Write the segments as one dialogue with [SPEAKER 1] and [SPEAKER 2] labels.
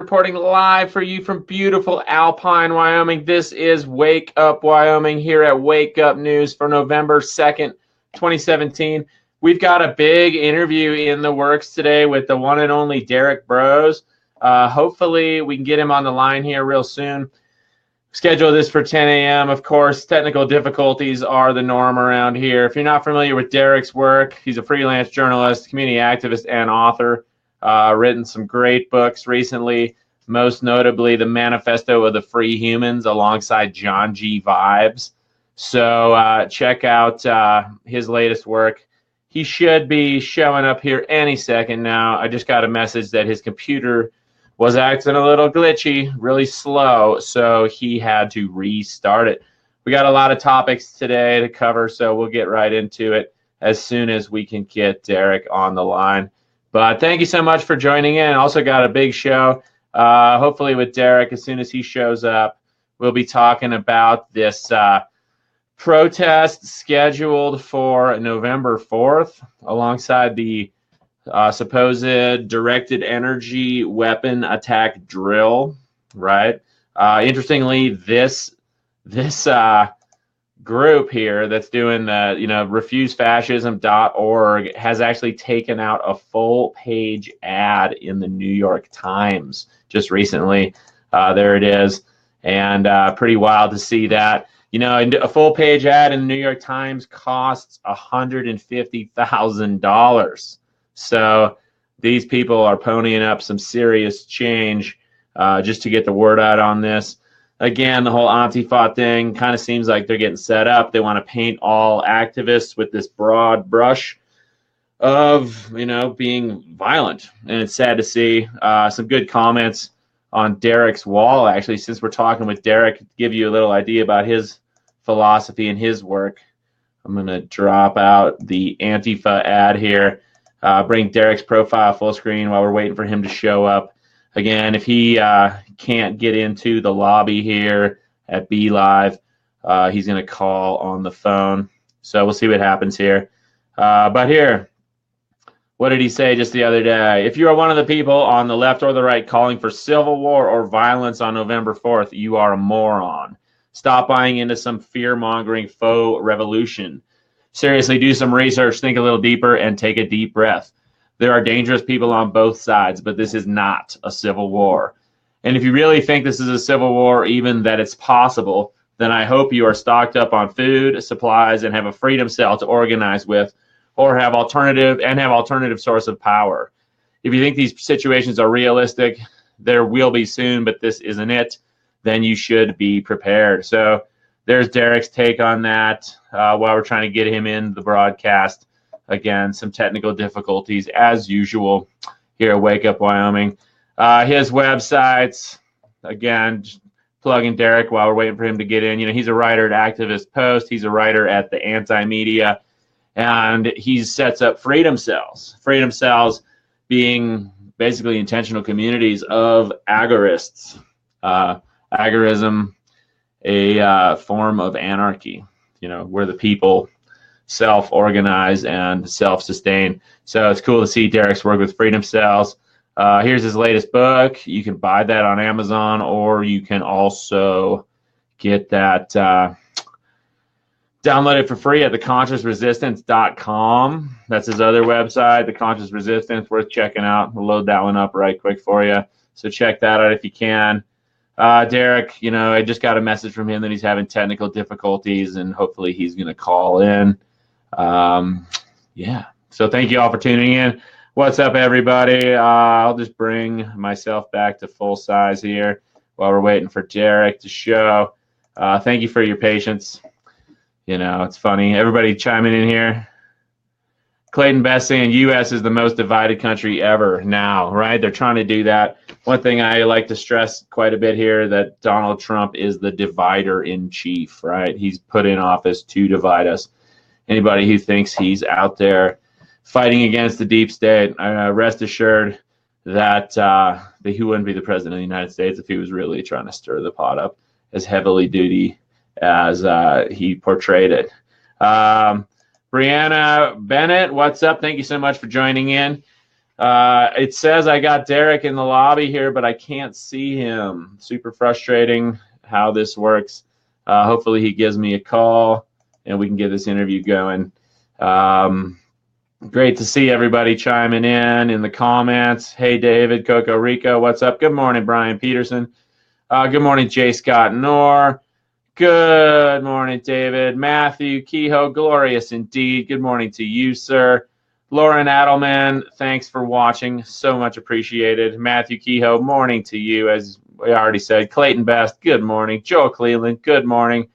[SPEAKER 1] reporting live for you from beautiful Alpine, Wyoming. This is Wake Up Wyoming here at Wake Up News for November 2nd, 2017. We've got a big interview in the works today with the one and only Derrick Broze. Hopefully we can get him on the line here real soon. Schedule this for 10 a.m. Of course, technical difficulties are the norm around here. If you're not familiar with Derrick's work, he's a freelance journalist, community activist, and author. Written some great books recently, most notably The Manifesto of the Free Humans alongside John G. Vibes. So check out his latest work. He should be showing up here any second now. I just got a message that his computer was acting a little glitchy, really slow, so he had to restart it. We got a lot of topics today to cover, so we'll get right into it as soon as we can get Derrick on the line. But thank you so much for joining in. Also got a big show, hopefully with Derrick. As soon as he shows up, we'll be talking about this protest scheduled for November 4th alongside the supposed directed energy weapon attack drill, right? Interestingly, this group here that's doing the, refusefascism.org has actually taken out a full page ad in the New York Times just recently. There it is. And pretty wild to see that. A full page ad in the New York Times costs $150,000. So these people are ponying up some serious change just to get the word out on this. Again, the whole Antifa thing kind of seems like they're getting set up. They want to paint all activists with this broad brush of, being violent. And it's sad to see. Some good comments on Derrick's wall, actually, since we're talking with Derrick, to give you a little idea about his philosophy and his work. I'm going to drop out the Antifa ad here, bring Derrick's profile full screen while we're waiting for him to show up. Again, if he can't get into the lobby here at B Live, he's going to call on the phone. So we'll see what happens here. But here, what did he say just the other day? If you are one of the people on the left or the right calling for civil war or violence on November 4th, you are a moron. Stop buying into some fear-mongering faux revolution. Seriously, do some research, think a little deeper, and take a deep breath. There are dangerous people on both sides, but this is not a civil war. And if you really think this is a civil war, even that it's possible, then I hope you are stocked up on food, supplies, and have a freedom cell to organize with, or have alternative source of power. If you think these situations are realistic, there will be soon, but this isn't it, then you should be prepared. So there's Derrick's take on that while we're trying to get him in the broadcast. Again, some technical difficulties as usual here at Wake Up Wyoming. His websites, again, just plugging Derrick while we're waiting for him to get in. He's a writer at Activist Post. He's a writer at the Anti-Media. And he sets up freedom cells. Freedom cells being basically intentional communities of agorists. Agorism, a form of anarchy, where the people self-organize and self-sustain. So it's cool to see Derrick's work with freedom cells. Here's his latest book. You can buy that on Amazon, or you can also get that download it for free at theconsciousresistance.com. That's his other website, The Conscious Resistance, worth checking out. We'll load that one up right quick for you. So check that out if you can. Derrick, I just got a message from him that he's having technical difficulties, and hopefully he's going to call in. So thank you all for tuning in. What's up, everybody? I'll just bring myself back to full size here while we're waiting for Derrick to show. Thank you for your patience. It's funny. Everybody chiming in here. Clayton Best saying U.S. is the most divided country ever now, right? They're trying to do that. One thing I like to stress quite a bit here, that Donald Trump is the divider in chief, right? He's put in office to divide us. Anybody who thinks he's out there fighting against the deep state, rest assured that he wouldn't be the president of the United States if he was really trying to stir the pot up as heavily duty as he portrayed it. Brianna Bennett, what's up? Thank you so much for joining in. It says I got Derrick in the lobby here, but I can't see him. Super frustrating how this works. Hopefully he gives me a call and we can get this interview going. Great to see everybody chiming in the comments. Hey, David, Coco Rico, what's up? Good morning, Brian Peterson. Good morning, J. Scott Knorr. Good morning, David. Matthew Kehoe, glorious indeed. Good morning to you, sir. Lauren Adelman, thanks for watching. So much appreciated. Matthew Kehoe, morning to you, as we already said. Clayton Best, good morning. Joel Cleveland, good morning.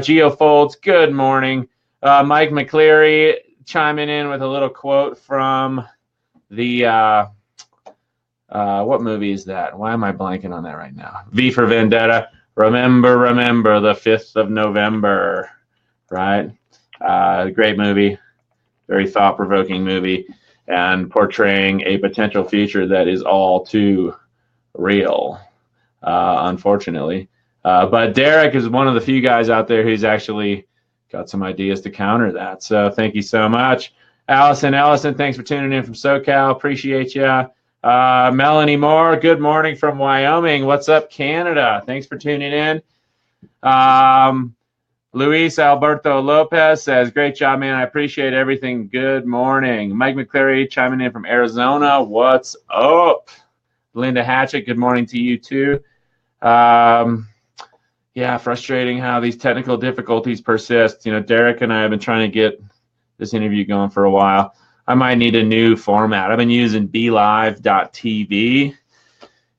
[SPEAKER 1] Geo Folds, good morning. Mike McCleary chiming in with a little quote from the, what movie is that? Why am I blanking on that right now? V for Vendetta. Remember the 5th of November, right? Great movie. Very thought-provoking movie, and portraying a potential future that is all too real, unfortunately. But Derrick is one of the few guys out there who's actually got some ideas to counter that. So thank you so much. Allison Ellison, thanks for tuning in from SoCal. Appreciate you. Melanie Moore, good morning from Wyoming. What's up, Canada? Thanks for tuning in. Luis Alberto Lopez says, great job, man. I appreciate everything. Good morning. Mike McCleary chiming in from Arizona. What's up? Linda Hatchett, good morning to you too. Yeah, frustrating how these technical difficulties persist. You know, Derrick and I have been trying to get this interview going for a while. I might need a new format. I've been using BeLive.tv,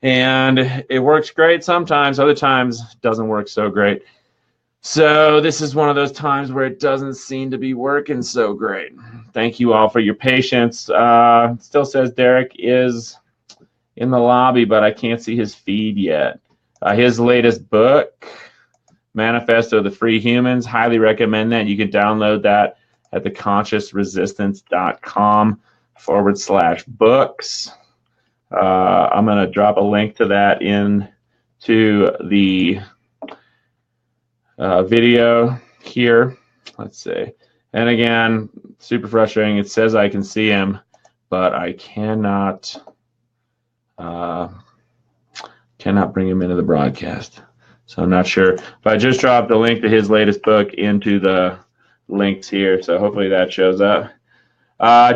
[SPEAKER 1] and it works great sometimes. Other times it doesn't work so great. So this is one of those times where it doesn't seem to be working so great. Thank you all for your patience. Still says Derrick is in the lobby, but I can't see his feed yet. His latest book, Manifesto of the Free Humans, highly recommend that. You can download that at theconsciousresistance.com/books. I'm going to drop a link to that into the video here. Let's see. And again, super frustrating. It says I can see him, but I cannot bring him into the broadcast. So I'm not sure. But I just dropped a link to his latest book into the links here. So hopefully that shows up.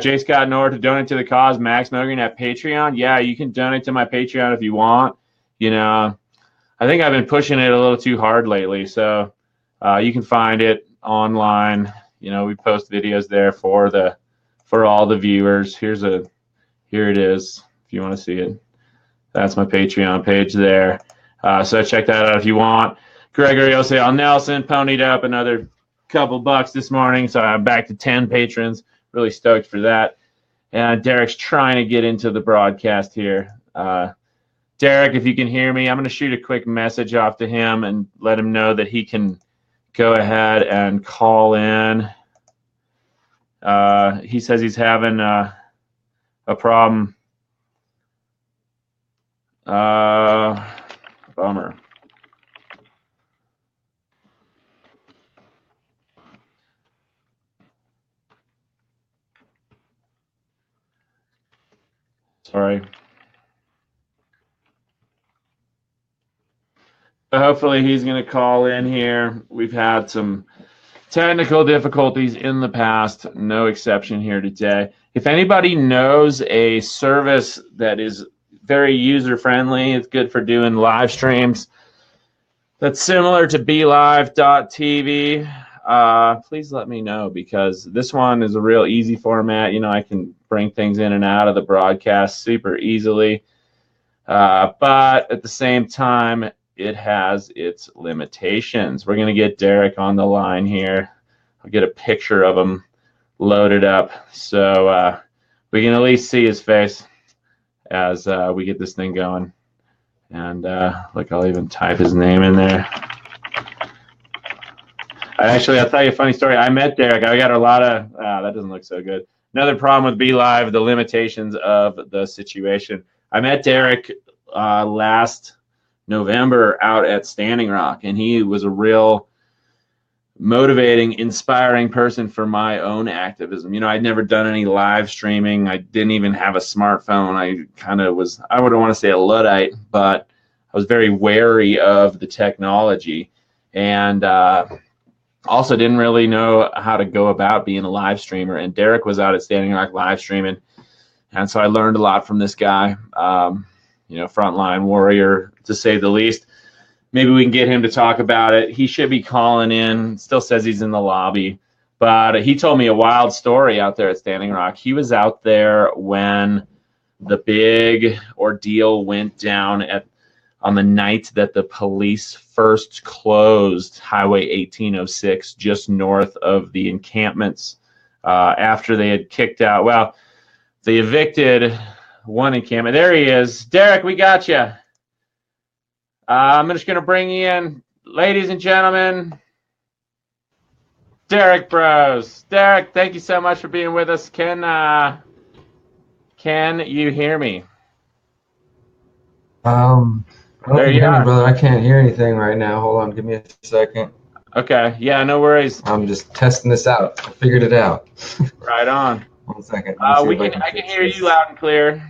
[SPEAKER 1] J. Scott Knorr, to donate to the cause, Max Mogren at Patreon. Yeah, you can donate to my Patreon if you want. You know, I think I've been pushing it a little too hard lately, so you can find it online. You know, we post videos there for all the viewers. Here it is, if you want to see it. That's my Patreon page there. So check that out if you want. Gregory Oseal Nelson ponied up another couple bucks this morning, so I'm back to 10 patrons. Really stoked for that. And Derrick's trying to get into the broadcast here. Derrick, if you can hear me, I'm going to shoot a quick message off to him and let him know that he can go ahead and call in. He says he's having a problem. Bummer. Sorry. But hopefully he's going to call in here. We've had some technical difficulties in the past, no exception here today. If anybody knows a service that is very user-friendly, it's good for doing live streams, that's similar to BeLive.tv, please let me know, because this one is a real easy format. You know, I can bring things in and out of the broadcast super easily. But at the same time, it has its limitations. We're going to get Derrick on the line here. I'll get a picture of him loaded up so we can at least see his face as we get this thing going. And look, I'll even type his name in there. Actually, I'll tell you a funny story. I met Derrick. I got a lot of, that doesn't look so good. Another problem with BeLive, the limitations of the situation. I met Derrick last November out at Standing Rock, and he was a real motivating, inspiring person for my own activism. I'd never done any live streaming. I didn't even have a smartphone. I kind of was, I wouldn't want to say a Luddite, but I was very wary of the technology, and also didn't really know how to go about being a live streamer. And Derrick was out at Standing Rock live streaming, and so I learned a lot from this guy. Frontline warrior, to say the least. Maybe we can get him to talk about it. He should be calling in. Still says he's in the lobby. But he told me a wild story out there at Standing Rock. He was out there when the big ordeal went down on the night that the police first closed Highway 1806 just north of the encampments after they had kicked out. Well, they evicted one encampment. There he is. Derrick, we got you. I'm just going to bring you in, ladies and gentlemen, Derrick Broze. Derrick, thank you so much for being with us. Can you hear me?
[SPEAKER 2] I hope
[SPEAKER 1] There
[SPEAKER 2] you
[SPEAKER 1] you
[SPEAKER 2] can hear me,
[SPEAKER 1] are.
[SPEAKER 2] brother. I can't hear anything right now. Hold on, give me a second.
[SPEAKER 1] Okay, yeah, no worries.
[SPEAKER 2] I'm just testing this out. I figured it out.
[SPEAKER 1] Right on.
[SPEAKER 2] 1 second. Let me see if I can
[SPEAKER 1] I can
[SPEAKER 2] fix
[SPEAKER 1] hear you
[SPEAKER 2] this.
[SPEAKER 1] loud and clear.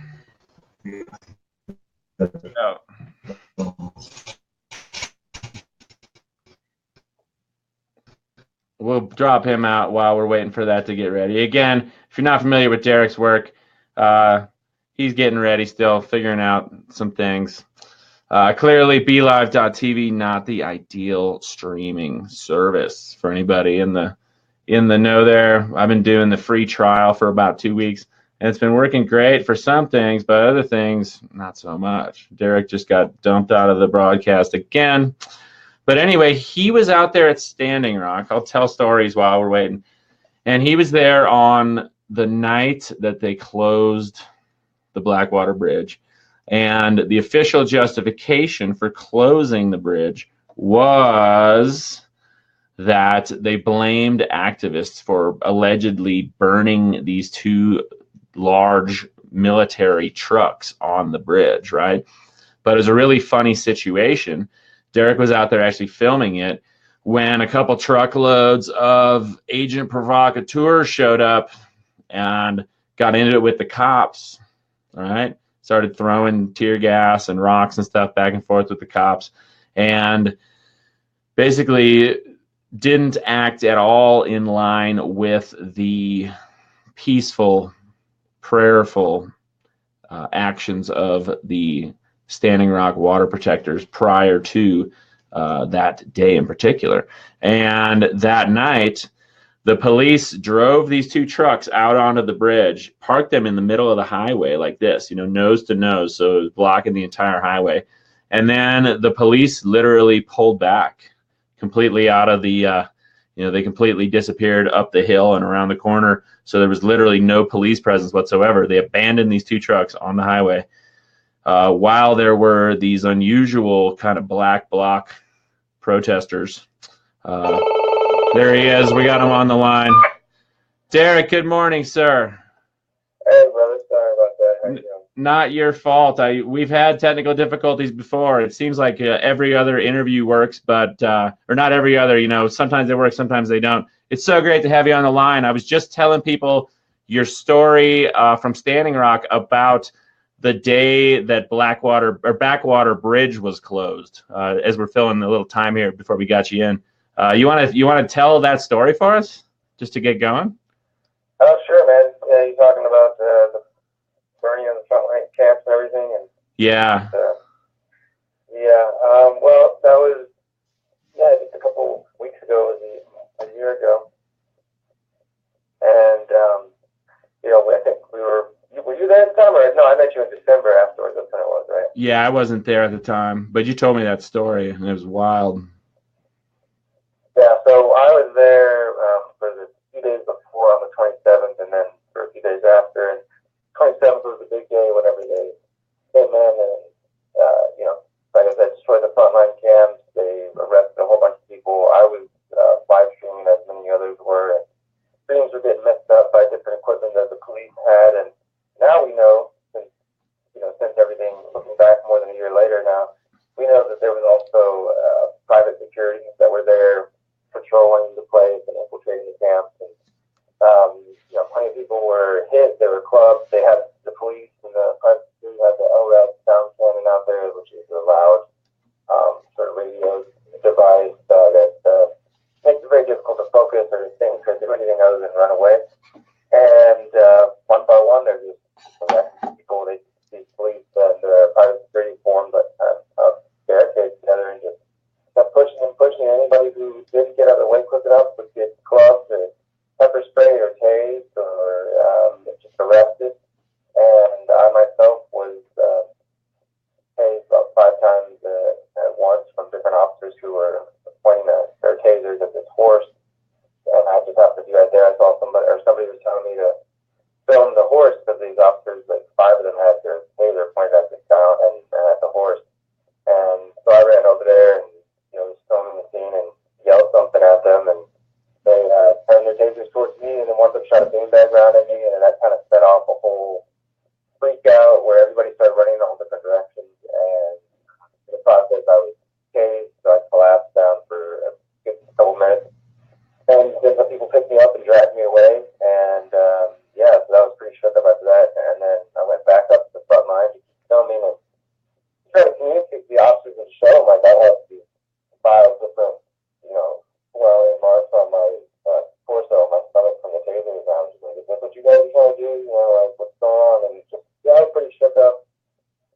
[SPEAKER 1] Oh. We'll drop him out while we're waiting for that to get ready. Again, if you're not familiar with Derrick's work, he's getting ready still, figuring out some things. Clearly, BeLive.tv, not the ideal streaming service for anybody in the know there. I've been doing the free trial for about 2 weeks, and it's been working great for some things, but other things, not so much. Derrick just got dumped out of the broadcast again. But anyway, he was out there at Standing Rock. I'll tell stories while we're waiting. And he was there on the night that they closed the Blackwater Bridge. And the official justification for closing the bridge was that they blamed activists for allegedly burning these two large military trucks on the bridge, right? But it was a really funny situation. Derrick was out there actually filming it when a couple truckloads of agent provocateurs showed up and got into it with the cops, all right? Started throwing tear gas and rocks and stuff back and forth with the cops, and basically didn't act at all in line with the peaceful, prayerful actions of the Standing Rock water protectors prior to that day in particular. And that night, the police drove these two trucks out onto the bridge, parked them in the middle of the highway like this, nose to nose, so it was blocking the entire highway. And then the police literally pulled back completely out of the, they completely disappeared up the hill and around the corner. So there was literally no police presence whatsoever. They abandoned these two trucks on the highway. While there were these unusual kind of black bloc protesters. There he is. We got him on the line. Derrick, good morning, sir.
[SPEAKER 3] Hey, brother. Sorry about that. How you doing?
[SPEAKER 1] Not your fault. We've had technical difficulties before. It seems like every other interview works, but or not every other. Sometimes they work, sometimes they don't. It's so great to have you on the line. I was just telling people your story from Standing Rock about the day that Backwater Bridge was closed. As we're filling a little time here before we got you in, you want to tell that story for us, just to get going?
[SPEAKER 3] Oh, sure, man. Yeah, you're talking about the burning of the frontline camps and everything, and
[SPEAKER 1] yeah.
[SPEAKER 3] Well, that was just a couple weeks ago. It was a year ago, and I think we were. Were you there at the time, or no? I met you in December afterwards. That's when it was, right?
[SPEAKER 1] Yeah, I wasn't there at the time, but you told me that story, and it was wild.
[SPEAKER 3] Yeah, so I was there for the few days before on the 27th, and then for a few days after. And 27th was the big day whenever they came in and, like I said, destroyed the frontline camps. They arrested a whole bunch of people. I was live streaming, as many others were, and streams were getting messed up by different equipment that the police had. And now we know, since everything, looking back more than a year later now, we know that there was also private security that were there patrolling the 5 times at once from different officers who were pointing their tasers at this horse. And I just happened to be right there. I saw somebody was telling me to film the horse because these officers, like 5 of them, had their taser pointed at the ground and at the horse. And so I ran over there and was filming the scene and yelled something at them, and they turned their tasers towards me, and then one of them shot a beanbag round at me, and that kind of set off a whole freak out where everybody started running in all different directions. And in the process, I was tased, so I collapsed down for a good couple minutes. And then some people picked me up and dragged me away, and so that was pretty shook up after that. And then I went back up to the front line to keep filming and try to communicate to the officers and show them, like, I have these 5 different, swelling marks on my torso, my stomach from the tasers. And I was just like, is this what you guys are trying to do? Like, what's going on? And just, I was pretty shook up.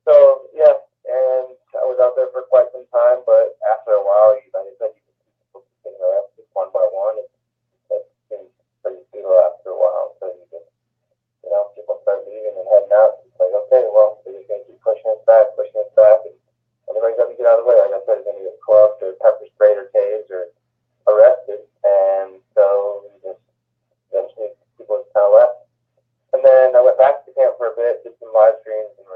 [SPEAKER 3] So, and I was out there for quite some time, but after a while, like I said, you can see people getting arrested one by one. It seems pretty futile after a while. So you just, people start leaving and heading out. It's like, okay, well, they're just going to keep pushing us back, and everybody's going to get out of the way. Like I said, they're going to get clubbed or pepper sprayed or tased or arrested. And so just eventually people just kind of left. And then I went back to camp for a bit, did some live streams, and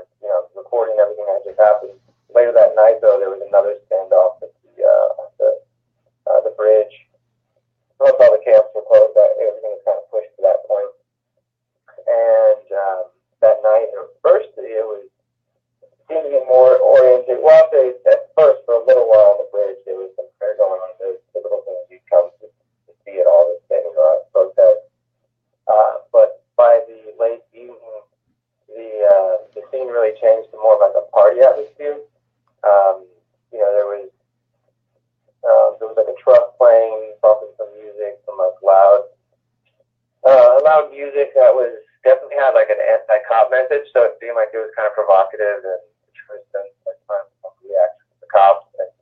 [SPEAKER 3] recording everything that just happened. Later that night, though, there was another standoff at the bridge. Once all the camps were closed, everything was kind of pushed to that point. And that night, or first, it seemed to get more oriented. Well, I'll say at first, for a little while on the bridge, there was some prayer going on. Those typical things you'd come to see at all this thing, protest. But by the late evening, the scene really changed to more of like a party atmosphere. There was like a truck playing, bumping some music, some like loud music that was definitely had like an anti-cop message. So it seemed like it was kind of provocative and interesting, like trying to react to the cops and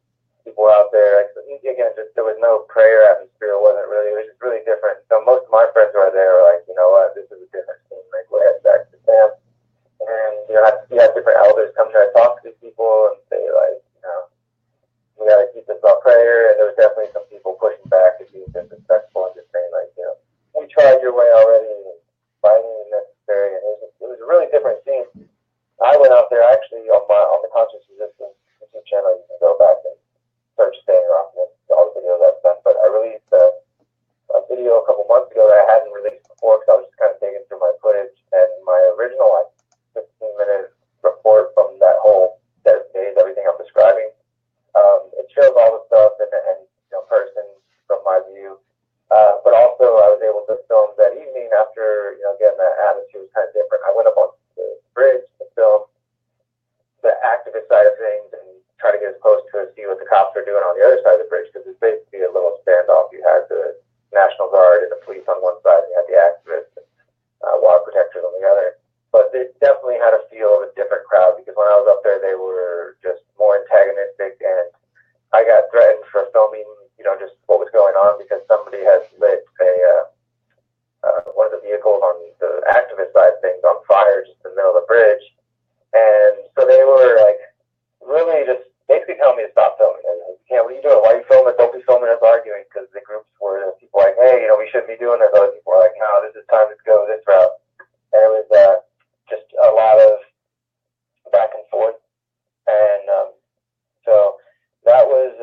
[SPEAKER 3] people were out there. Again, just there was no prayer atmosphere. It was just really different. So most of my friends who are there were like, you know what, this is a different scene. Like, we're heading back to camp. And you had different elders come try to talk to these people and say, like, we got to keep this about prayer. And there was definitely some people pushing back and being disrespectful and just saying, like, we tried your way already, and by any means necessary. And it was a really different scene. I went out there actually on the Conscious Resistance YouTube channel. You can go back and search Staying Rockness, all the videos I've done. But I released a video a couple months ago that I hadn't released before because I was just kind of digging through my footage. And my original 15-minute report from that whole set of days, everything I'm describing, it shows all the stuff and person from my view. But also I was able to film that evening after, again, that atmosphere was kind of different. I went up on the bridge to film the activist side of things and try to get as close to it, see what the cops are doing on the other side of the bridge, because it's basically a little standoff. You had the National Guard and the police on one side, and you had the activists and water protectors on the other. But it definitely had a feel of a different crowd, because when I was up there, they were just more antagonistic, and I got threatened for filming, just what was going on, because somebody had lit one of the vehicles on the activist side of things on fire just in the middle of the bridge. And so they were like really just basically telling me to stop filming. And like, what are you doing? Why are you filming? Don't be filming us arguing, because the groups were people like, hey, we shouldn't be doing this. Other people were like, no, this is time to go this route. And it was just a lot of back and forth. And so that was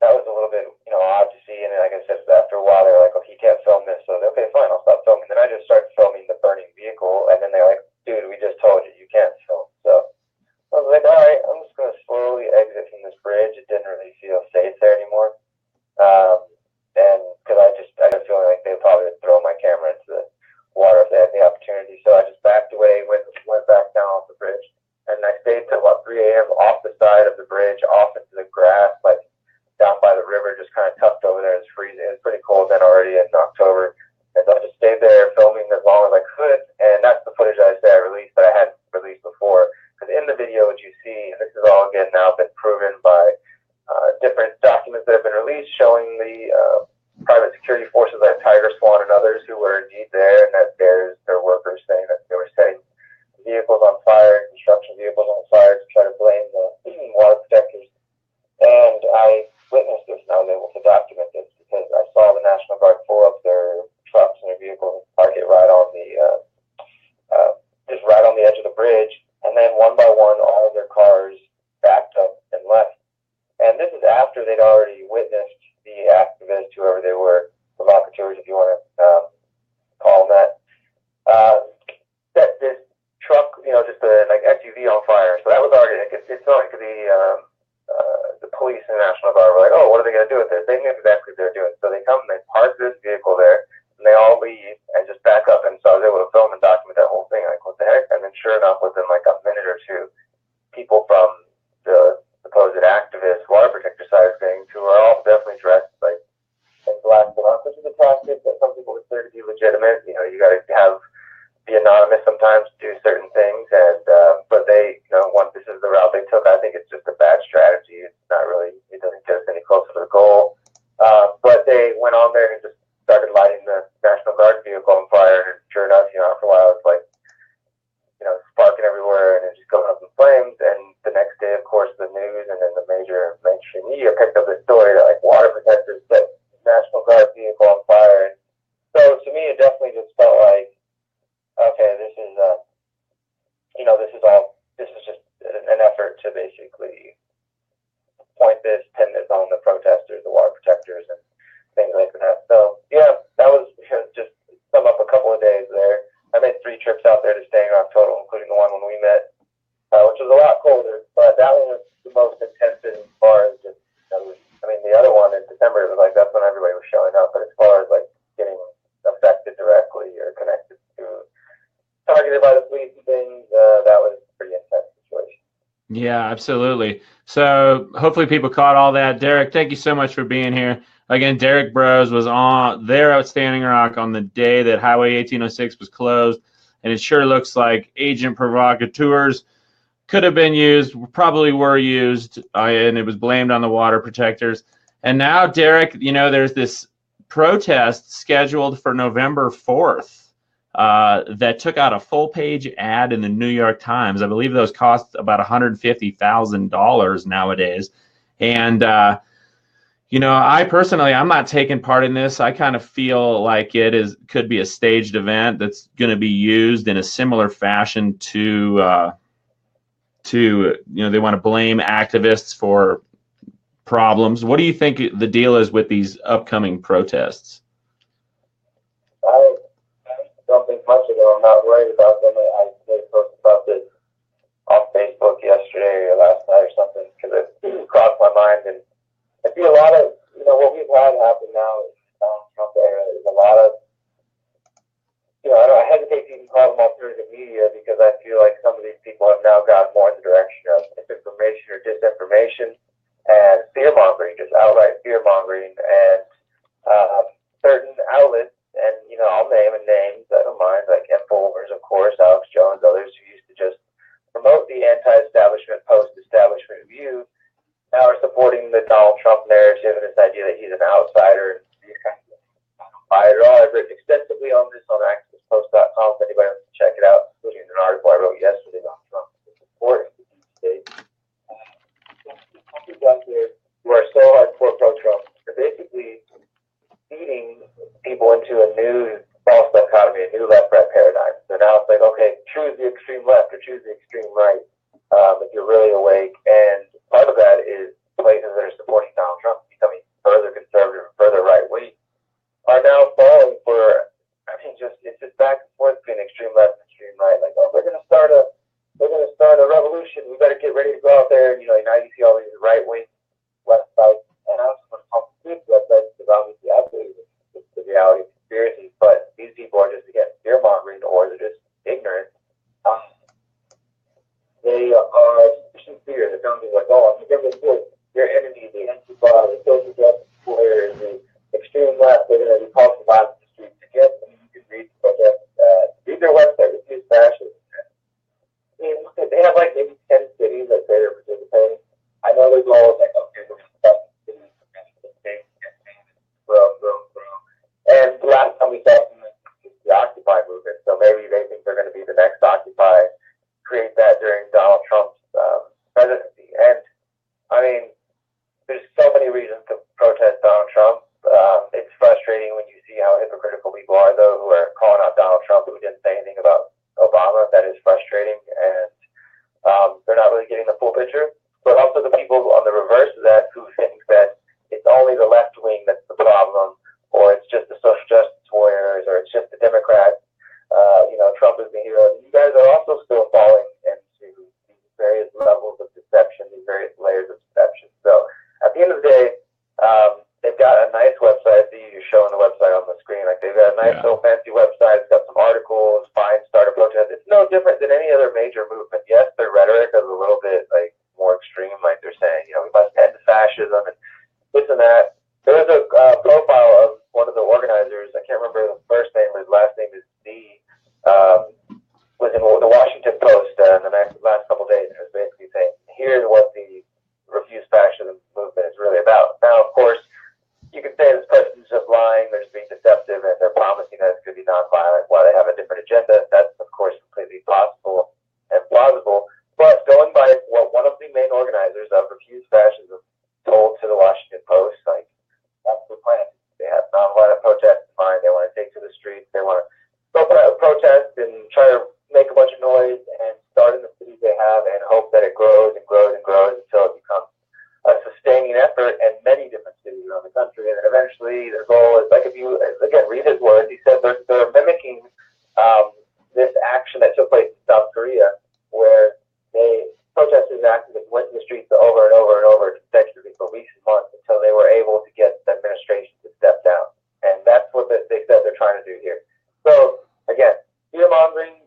[SPEAKER 3] a little bit odd to see. And then, like I said, after a while they were like, okay, you can't film this. So okay, fine, I'll stop filming. Then I just started filming the burning vehicle, and then they're like, dude, we just told you can't film. So I was like, all right, I'm just going to slowly exit from this bridge. It didn't really feel safe there anymore. And because I had a feeling like they would probably throw my camera into the water if they had the opportunity. So I just backed away, went back down off the bridge. And I stayed till about 3 a.m. off the side of the bridge, off into the grass, like down by the river, just kind of tucked over there. It's freezing. It's pretty cold then already in October. And so I just stayed there filming as long as I could. And that's the footage that I say I released that I hadn't released before. Because in the video, what you see, and this is all again now been proven by different documents that have been released showing the private security forces like Tiger Swan and others who were indeed there, and that their workers saying that they were setting vehicles on fire, construction vehicles on fire, to try to blame the after they'd already witnessed the activists, whoever they were, provocateurs, if you want to call them that, set this truck, just a SUV on fire. So that was already, it's not like the police and the National Guard were like, oh, what are they going to do with this? They knew exactly what they were doing. So they come and they park this vehicle there, and they all leave and just back up. And so I was able to film and document that whole thing. Like, what the heck? And then sure enough, within like a minute or two, people from the supposed activist water protector side of things, who are all definitely dressed like in black bloc, which is a tactic that some people consider to be legitimate. You got to be anonymous sometimes to do certain things, and but they, once this is the route they took, I think it's just a bad strategy. It's not really, it doesn't get us any closer to the goal. But they went on there and just started lighting the National Guard vehicle on fire, and sure enough, after a while, it's like, sparking everywhere, and it's just going up in flames. And the next day, of course, the news and then the major mainstream media picked up this story that like water protectors set National Guard vehicle on fire. And so to me, it definitely just felt like, okay, this is this is just an effort to basically pin this on the protesters, the water protectors, and things like that. So yeah, that was just sum up a couple of days there. I made 3 trips out there to Staying Rock total, including the one when we met, which was a lot colder, but that one was the most intense as far as just, the other one in December, it was like, that's when everybody was showing up, but as far as like getting affected directly or connected to, targeted by the police and things, that was a pretty intense situation.
[SPEAKER 1] Yeah, absolutely. So hopefully people caught all that. Derrick, thank you so much for being here. Again, Derrick Broze was there at Standing Rock on the day that Highway 1806 was closed, and it sure looks like agent provocateurs could have been used, probably were used, and it was blamed on the water protectors. And now, Derrick, there's this protest scheduled for November 4th. That took out a full-page ad in the New York Times. I believe those cost about $150,000 nowadays. And, I personally, I'm not taking part in this. I kind of feel like could be a staged event that's going to be used in a similar fashion to they want to blame activists for problems. What do you think the deal is with these upcoming protests?
[SPEAKER 3] I don't think much of them. I'm not worried about them. I made a post about this on Facebook yesterday or last night or something because it crossed my mind. And I see a lot of, what we've had happen now in the Donald Trump era is a lot of, I hesitate to even call them alternative media because I feel like some of these people have now gone more in the direction of misinformation or disinformation and fear-mongering, just outright fear-mongering. And certain outlets, and I'll name names, I don't mind, like Infowars, of course, Alex Jones, others who used to just promote the anti-establishment, post-establishment view, now are supporting the Donald Trump narrative and this idea that he's an outsider and these kinds of things. I've written extensively on this on accesspost.com if anybody wants to check it out, including an article I wrote yesterday on Trump support in the deep state. People out there who are so hardcore pro-Trump are basically feeding people into a new false dichotomy, a new left-right paradigm. So now it's like, okay, choose the extreme left or choose the extreme right if you're really awake. And part of that is places that are supporting Donald Trump becoming further conservative, further right-wing, are now falling for, it's just back and forth between extreme left and extreme right. Like, oh, we're going to start a revolution. We better get ready to go out there. And, now you see all these right-wing websites. And I also want to talk to websites because obviously I believe it's the reality of conspiracies. But these people are just, again, fear-mongering or they're just ignorant. They are pushing fear. They're telling people like, oh, I'm going to support your enemy, the Antifa, the social justice warriors, the extreme left. They're going to be causing violence in the streets. Again, you can read their website, Refuse Fascism. They have like maybe 10 cities that say they're participating. I know there's always like, okay, we're going to start the cities, we're going to the states, grow. And the last time we saw them was the Occupy movement. So maybe they think they're going to be the next Occupy, create that during Donald Trump's presidency. And there's so many reasons to protest Donald Trump. It's frustrating when you see how hypocritical people are, though, who are calling out Donald Trump who didn't say anything about Obama. That is frustrating, and they're not really getting the full picture. But also the people on the reverse of that who think nice little fancy website. It's got some articles, find, start a protest. It's no different than any other major movement. Yes, their rhetoric is a little bit like more extreme, like they're saying, we must end fascism and this and that. There was a profile of one of the organizers. I can't remember the first name, but his last name is Z. Was in the Washington Post in the last couple of days, and it was basically saying, here's what the Refuse Fascism movement is really about. Now, of course, you can say this person's just lying, they're just being deceptive, and they're promising that it's going to be nonviolent while they have a different agenda. That's, of course, completely possible and plausible. But going by what one of the main organizers of Refuse Fascism told to the Washington Post, like, that's the plan. They have nonviolent protests in mind. They want to take to the streets. They want to open out a protest and try to make a bunch of noise and start in the cities they have and hope that it grows and grows and grows until it becomes a sustaining effort in many different cities around the country. And then eventually their goal is, like, if you, again, read his words, he said they're mimicking this action that took place in South Korea where protesters and activists went to the streets over and over and over consecutively for weeks and months until they were able to get the administration to step down. And that's what they said they're trying to do here. So, again, fear-mongering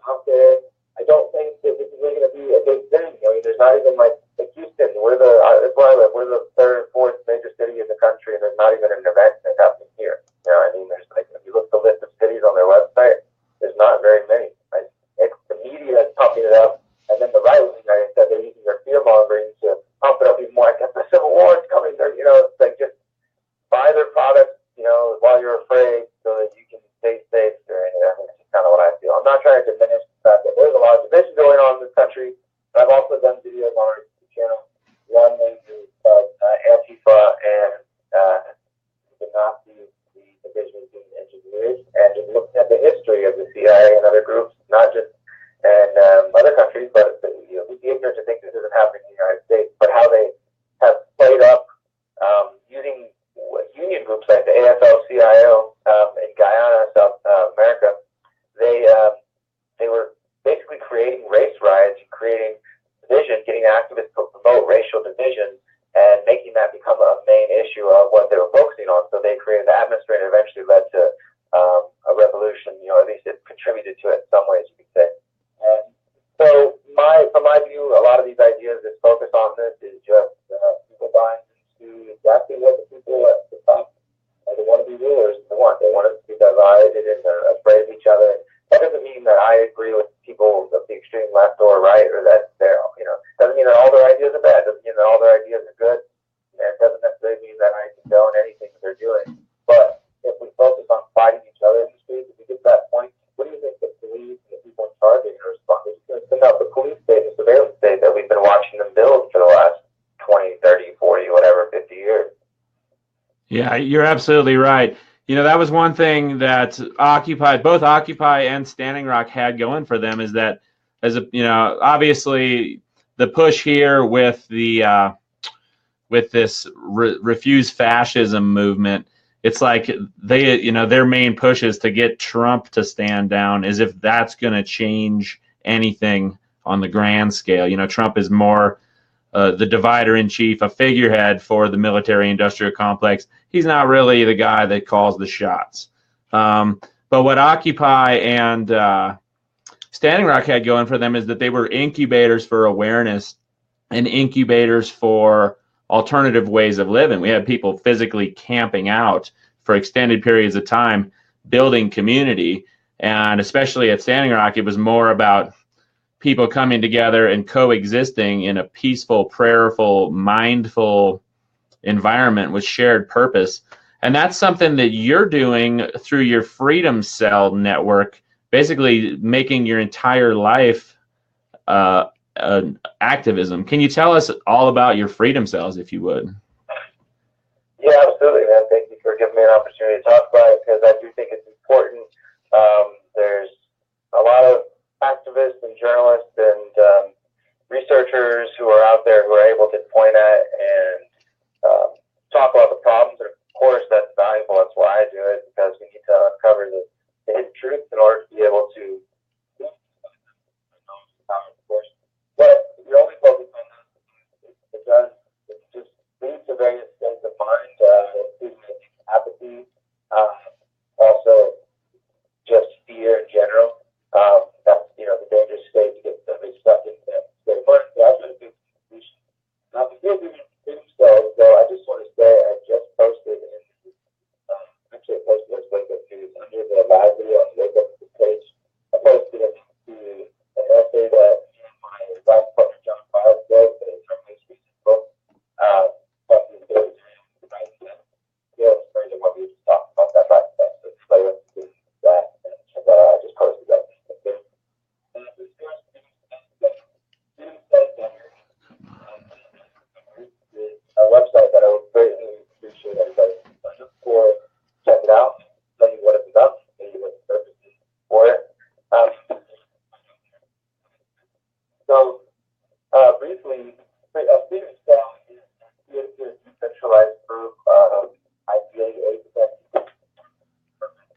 [SPEAKER 3] out there. I don't think that this is really going to be a big thing. I mean, there's not even like Houston. That's where I live. We're the third or fourth major city in the country, and there's not even an event that's happening here. I mean, there's like, if you look at the list of cities on their website, there's not very many. Right? The media is pumping it up, and then the right wing, like I said, they're using their fear-mongering to pump it up even more. I guess the Civil War is coming. It's like just buy their products, while you're afraid, so that you can stay safe during it. I mean, that's just kind of what I feel. I'm not trying to diminish the fact that there's a lot of division going on in this country, but I've also done videos on our channel. One is Antifa and the Nazi, the division being engineered, and just looking at the history of the CIA and other groups, not just in other countries, but we'd be ignorant to think this isn't happening in the United States, but how they have played up using union groups like the AFL-CIO in Guyana, South America. They were basically creating race riots, creating division, getting activists to promote racial division, and making that become a main issue of what they were focusing on. So they created the atmosphere and eventually led to a revolution. At least it contributed to it in some ways, you could say. And so, from my view, a lot of these ideas that focus on this is just people buying into exactly what the people at the top they want to be rulers. They want us to be divided and afraid of each other. That doesn't mean that I agree with people of the extreme left or right, or that they're, doesn't mean that all their ideas are bad. Doesn't mean that all their ideas are good. And it doesn't necessarily mean that I condone anything that they're doing. But if we focus on fighting each other in the streets, if we get to that point, what do you think the police and the people in charge are going to respond? They're just going to send out the police state, the surveillance state that we've been watching them build for the last 20, 30, 40, whatever, 50 years.
[SPEAKER 1] Yeah, you're absolutely right. That was one thing that both Occupy and Standing Rock had going for them, is that, obviously the push here with the with this refuse fascism movement, it's like they, their main push is to get Trump to stand down, as if that's going to change anything on the grand scale. Trump is more the divider in chief, a figurehead for the military-industrial complex. He's not really the guy that calls the shots. But what Occupy and Standing Rock had going for them is that they were incubators for awareness and incubators for alternative ways of living. We had people physically camping out for extended periods of time, building community. And especially at Standing Rock, it was more about people coming together and coexisting in a peaceful, prayerful, mindful environment with shared purpose. And that's something that you're doing through your Freedom Cell network, basically making your entire life activism. Can you tell us all about your Freedom Cells, if you would?
[SPEAKER 3] Yeah, absolutely, man. Thank you for giving me an opportunity to talk about it, because I do think it's important. There's a lot of activists and journalists and researchers who are out there who are able to point at and talk about the problems. And of course, that's valuable. That's why I do it, because we need to uncover the hidden truth in order to be able to. Of course, but you're only focused on that. It just leads to various states of mind, including apathy, also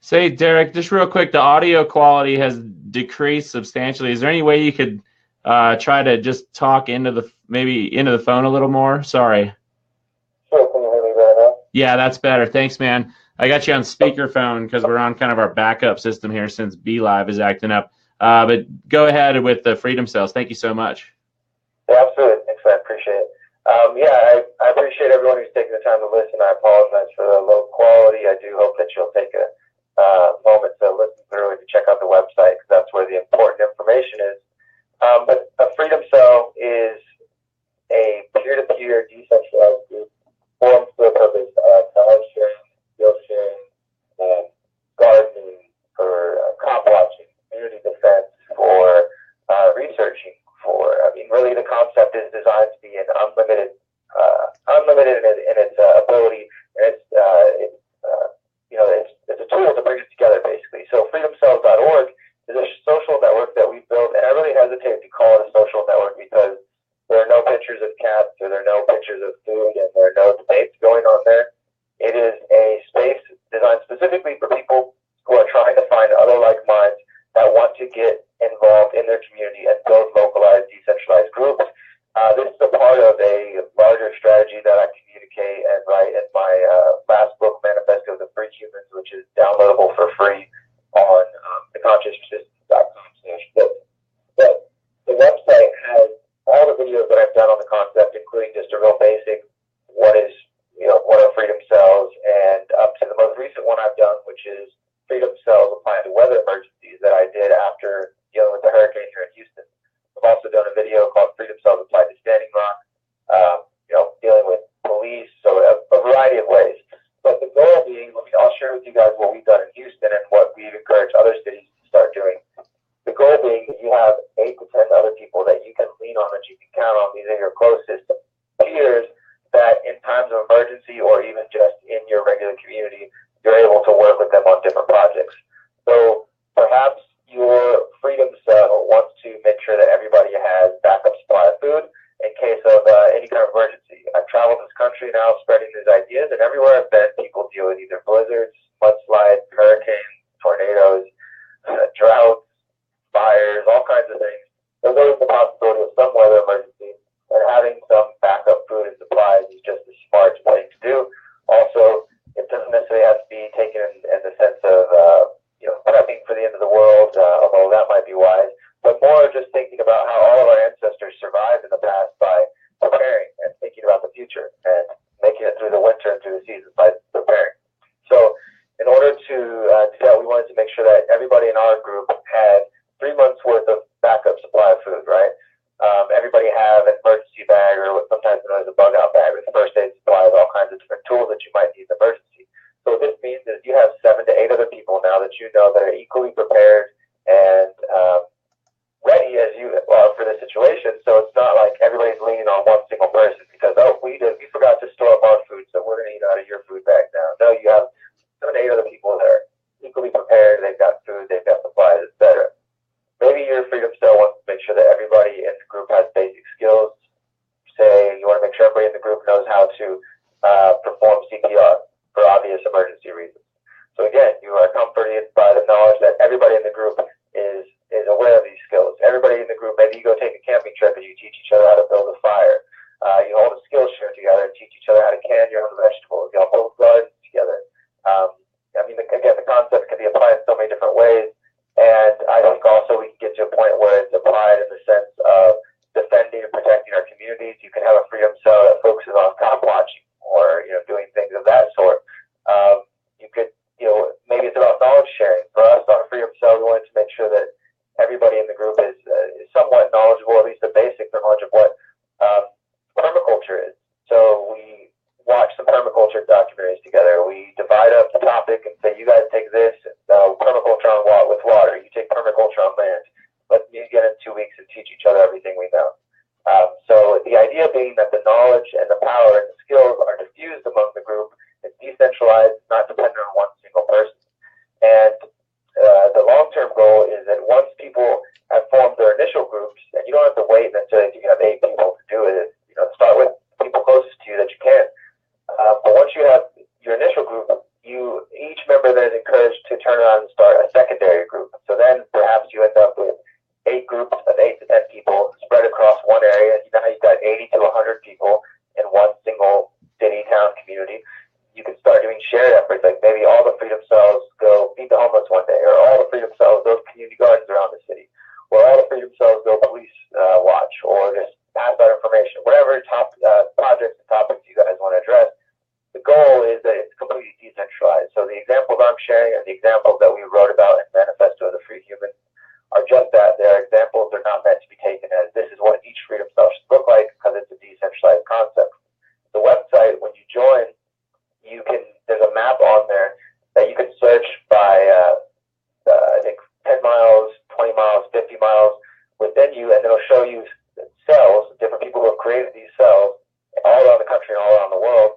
[SPEAKER 1] Say, Derrick, just real quick, the audio quality has decreased substantially. Is there any way you could try to just talk into the phone a little more? Sorry.
[SPEAKER 3] Sure, can you hear me better now?
[SPEAKER 1] Yeah, that's better. Thanks, man. I got you on speakerphone because we're on kind of our backup system here since BeLive is acting up. But go ahead with the Freedom Cells. Thank you so much.
[SPEAKER 3] Yeah, absolutely. Thanks, I appreciate it. I appreciate everyone who's taking the time to listen. I apologize for the low quality. I do hope that you'll take a moment to listen through and to check out the website, because that's where the important information is. But a Freedom Cell is a peer-to-peer decentralized group formed for the purpose of knowledge sharing, skill sharing, gardening, for crop watching, community defense, for researching. Really the concept is designed to be an unlimited in its ability, and it's a tool to bring it together, basically. So freedomcells.org is a social network that we've built, and I really hesitate to call it a social network because there are no pictures of cats, or there are no pictures of food, and there are no debates going on there. It is a space designed specifically for people who are trying to find other like minds that want to get involved in their community and build localized, decentralized groups. This is a part of a larger strategy that I communicate and write in my last book, Manifesto of the Free Humans, which is downloadable for free on theconsciousresistance.com/book. But the website has all the videos that I've done on the concept, including just a real basic, what are freedom cells, and up to the most recent one I've done, which is freedom cells applied to weather emergencies that I did after dealing with the hurricane here in Houston. I've also done a video called Freedom Cells Applied to Standing Rock, dealing with police, so a variety of ways. But the goal being, I'll share with you guys what we've done in Houston and what we've encouraged other cities to start doing. The goal being that you have 8 to 10 other people that you can lean on, that you can count on. These are your closest peers that in times of emergency or even just in your regular community, you're able to work with them on different projects. So perhaps your Freedom Cell wants to make sure that everybody has backup supply of food in case of any kind of emergency. I've traveled this country now spreading these ideas, and everywhere I've been, people deal with either blizzards, mudslides, hurricanes, tornadoes, droughts, fires, all kinds of things. There's always the possibility of some weather emergency, and having some backup food and supplies is just a smart thing to do. Also, it doesn't necessarily have to be taken in the sense of prepping for the end of the world, although that might be wise, but more just thinking about how all of our ancestors survived in the past by preparing and thinking about the future and making it through the winter and through the seasons by preparing. So in order to do that, we wanted to make sure that everybody in our group had 3 months worth of backup supply of food, right? Everybody have an emergency bag, or what's sometimes known as a bug out bag, with first aid supplies, all kinds of different tools that you might need in emergency. So what this means is you have 7 to 8 other people now that you know that are equally prepared and ready as you are for the situation. So it's not like everybody's leaning on one single person because, we forgot to store up our food, so we're going to eat out of your food bag now. No, you have 7 to 8 other people that are equally prepared. They've got food, they've got supplies, etc. Maybe your Freedom Cell wants to make sure that everybody in the group has basic skills. Say you want to make sure everybody in the group knows how to perform CPR for obvious emergency reasons. So again, you are comforted by the knowledge that everybody in the group is aware of these skills. Everybody in the group, maybe you go take a camping trip and you teach each other how to build a fire. You hold a skill share together and teach each other how to can your own vegetables. You all build gardens together. Again, the concept can be applied in so many different ways. And I think also we can get to a point where it's applied in the sense of defending and protecting our communities. You can have a Freedom Cell that focuses on cop watching or doing things of that sort. You could, maybe it's about knowledge sharing. For us on a Freedom Cell, we wanted to make sure that everybody in the group is somewhat knowledgeable, at least a basic knowledge of what permaculture is. So we watch some permaculture documentaries together. We divide up the topic and say, you guys take this, permaculture with water. You take permaculture on land. Let's meet again in 2 weeks and teach each other everything we know. So the idea being that the knowledge and the power and the skills are diffused among the group. It's decentralized, not dependent on one single person. And the long-term goal is that once people have formed their initial groups, and you don't have to wait necessarily until you have 8 people to do it. Start with people closest to you that you can. But once you have your initial group, each member then is encouraged to turn the examples that we wrote about in Manifesto of the Free Human are just that. They're examples. They're not meant to be taken as this is what each freedom cell should look like, because it's a decentralized concept. The website, when you join, there's a map on there that you can search by, I think, 10 miles, 20 miles, 50 miles within you, and it'll show you cells, different people who have created these cells all around the country and all around the world,